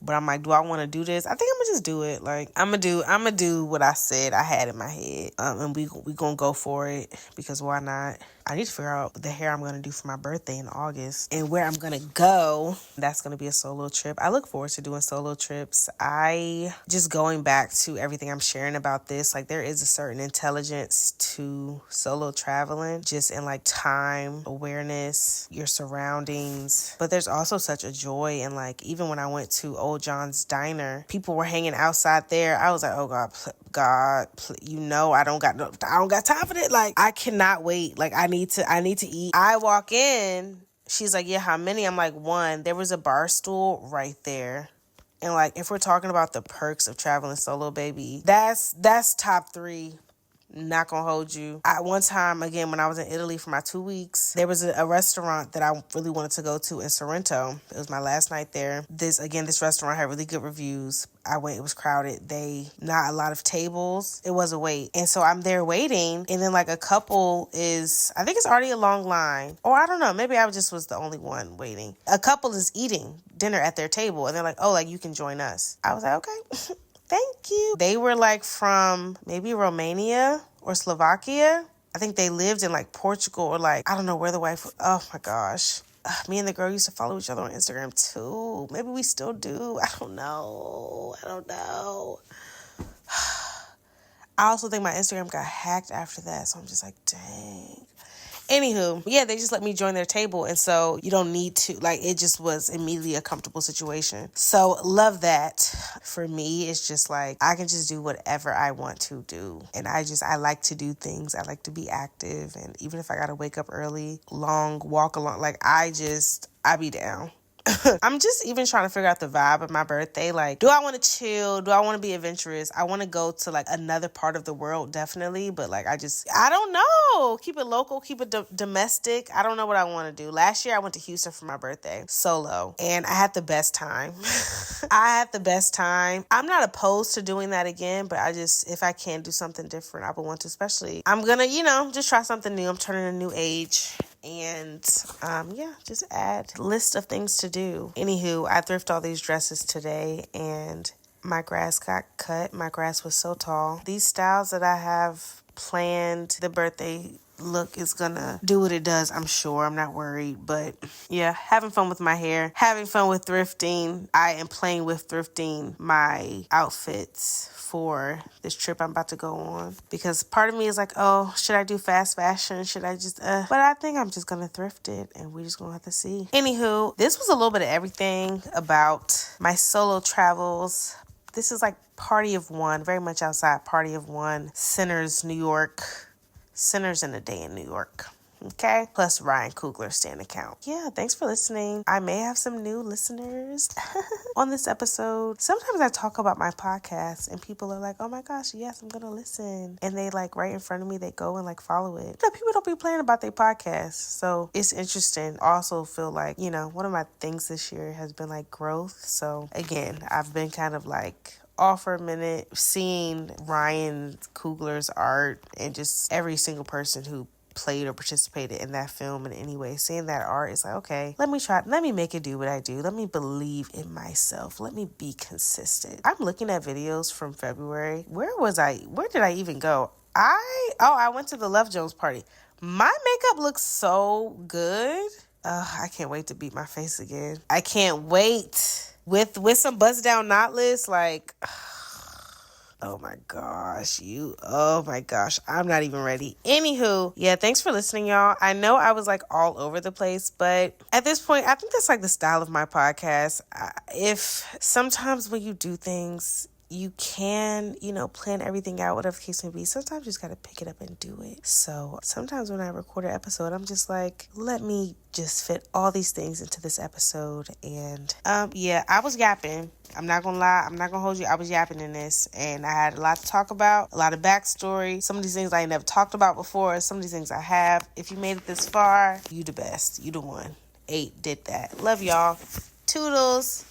[SPEAKER 1] but I'm like, do I want to do this? I think I'm gonna just do it. Like, I'm gonna do what I said I had in my head, and we gonna go for it, because why not? I need to figure out the hair I'm going to do for my birthday in August and where I'm going to go. That's going to be a solo trip. I look forward to doing solo trips. Just going back to everything I'm sharing about this, like, there is a certain intelligence to solo traveling, just in like time, awareness, your surroundings. But there's also such a joy. And like, even when I went to Old John's Diner, people were hanging outside there. I was like, oh God, I don't got time for that. Like, I cannot wait. Like, I need to eat. I walk in. She's like, yeah, how many? I'm like, one. There was a bar stool right there. And like, if we're talking about the perks of traveling solo, baby, that's top 3. Not gonna hold you. One time, again, when I was in Italy for my 2 weeks, there was a restaurant that I really wanted to go to in Sorrento. It was my last night there. This restaurant had really good reviews. I went, it was crowded. Not a lot of tables. It was a wait. And so I'm there waiting, and then like a couple I think it's already a long line. Or I don't know, maybe I just was the only one waiting. A couple is eating dinner at their table, and they're like, oh, like, you can join us. I was like, okay. Thank you. They were like from maybe Romania or Slovakia. I think they lived in like Portugal, or like, I don't know where the wife was. Oh my gosh. Me and the girl used to follow each other on Instagram too. Maybe we still do. I don't know. I also think my Instagram got hacked after that. So I'm just like, dang. Anywho, yeah, they just let me join their table. And so you don't need to, like, it just was immediately a comfortable situation. So love that. For me, it's just like, I can just do whatever I want to do. And I like to do things. I like to be active. And even if I got to wake up early, long walk along, like, I be down. I'm just even trying to figure out the vibe of my birthday. Like, do I want to chill? Do I want to be adventurous? I want to go to like another part of the world, definitely. But like, I don't know. Keep it local, keep it domestic. I don't know what I want to do. Last year, I went to Houston for my birthday, solo. And I had the best time. I'm not opposed to doing that again, but if I can do something different, I would want to, especially, I'm going to, just try something new. I'm turning a new age. And just add list of things to do. Anywho, I thrifted all these dresses today, and my grass got cut. My grass was so tall. These styles that I have planned, the birthday look is gonna do what it does, I'm sure. I'm not worried. But yeah, having fun with my hair, having fun with thrifting. I am playing with thrifting my outfits for this trip I'm about to go on, because part of me is like, oh, should I do fast fashion? Should I just but I think I'm just gonna thrift it, and we're just gonna have to see. Anywho, this was a little bit of everything about my solo travels. This is like party of one, very much outside party of one. Sinners, New York. Sinners in a Day in New York. Okay? Plus Ryan Coogler stand account. Yeah, thanks for listening. I may have some new listeners on this episode. Sometimes I talk about my podcast and people are like, oh my gosh, yes, I'm going to listen. And they like right in front of me, they go and like follow it. People don't be playing about their podcast. So it's interesting. I also feel like, one of my things this year has been like growth. So again, I've been kind of like off for a minute, seeing Ryan Coogler's art and just every single person who played or participated in that film in any way, seeing that art is like, okay, let me make it do what I do. Let me believe in myself. Let me be consistent. I'm looking at videos from February. Where did I even go? I went to the Love Jones party. My makeup looks so good. I can't wait to beat my face again. I can't wait. With some bust down knotless, like, oh my gosh, I'm not even ready. Anywho, yeah, thanks for listening, y'all. I know I was like all over the place, but at this point, I think that's like the style of my podcast. If sometimes when you do things, you can, plan everything out, whatever the case may be. Sometimes you just got to pick it up and do it. So sometimes when I record an episode, I'm just like, let me just fit all these things into this episode. And yeah, I was yapping. I'm not going to lie. I'm not going to hold you. I was yapping in this. And I had a lot to talk about, a lot of backstory. Some of these things I never talked about before. Some of these things I have. If you made it this far, you the best. You the one. 8 did that. Love y'all. Toodles.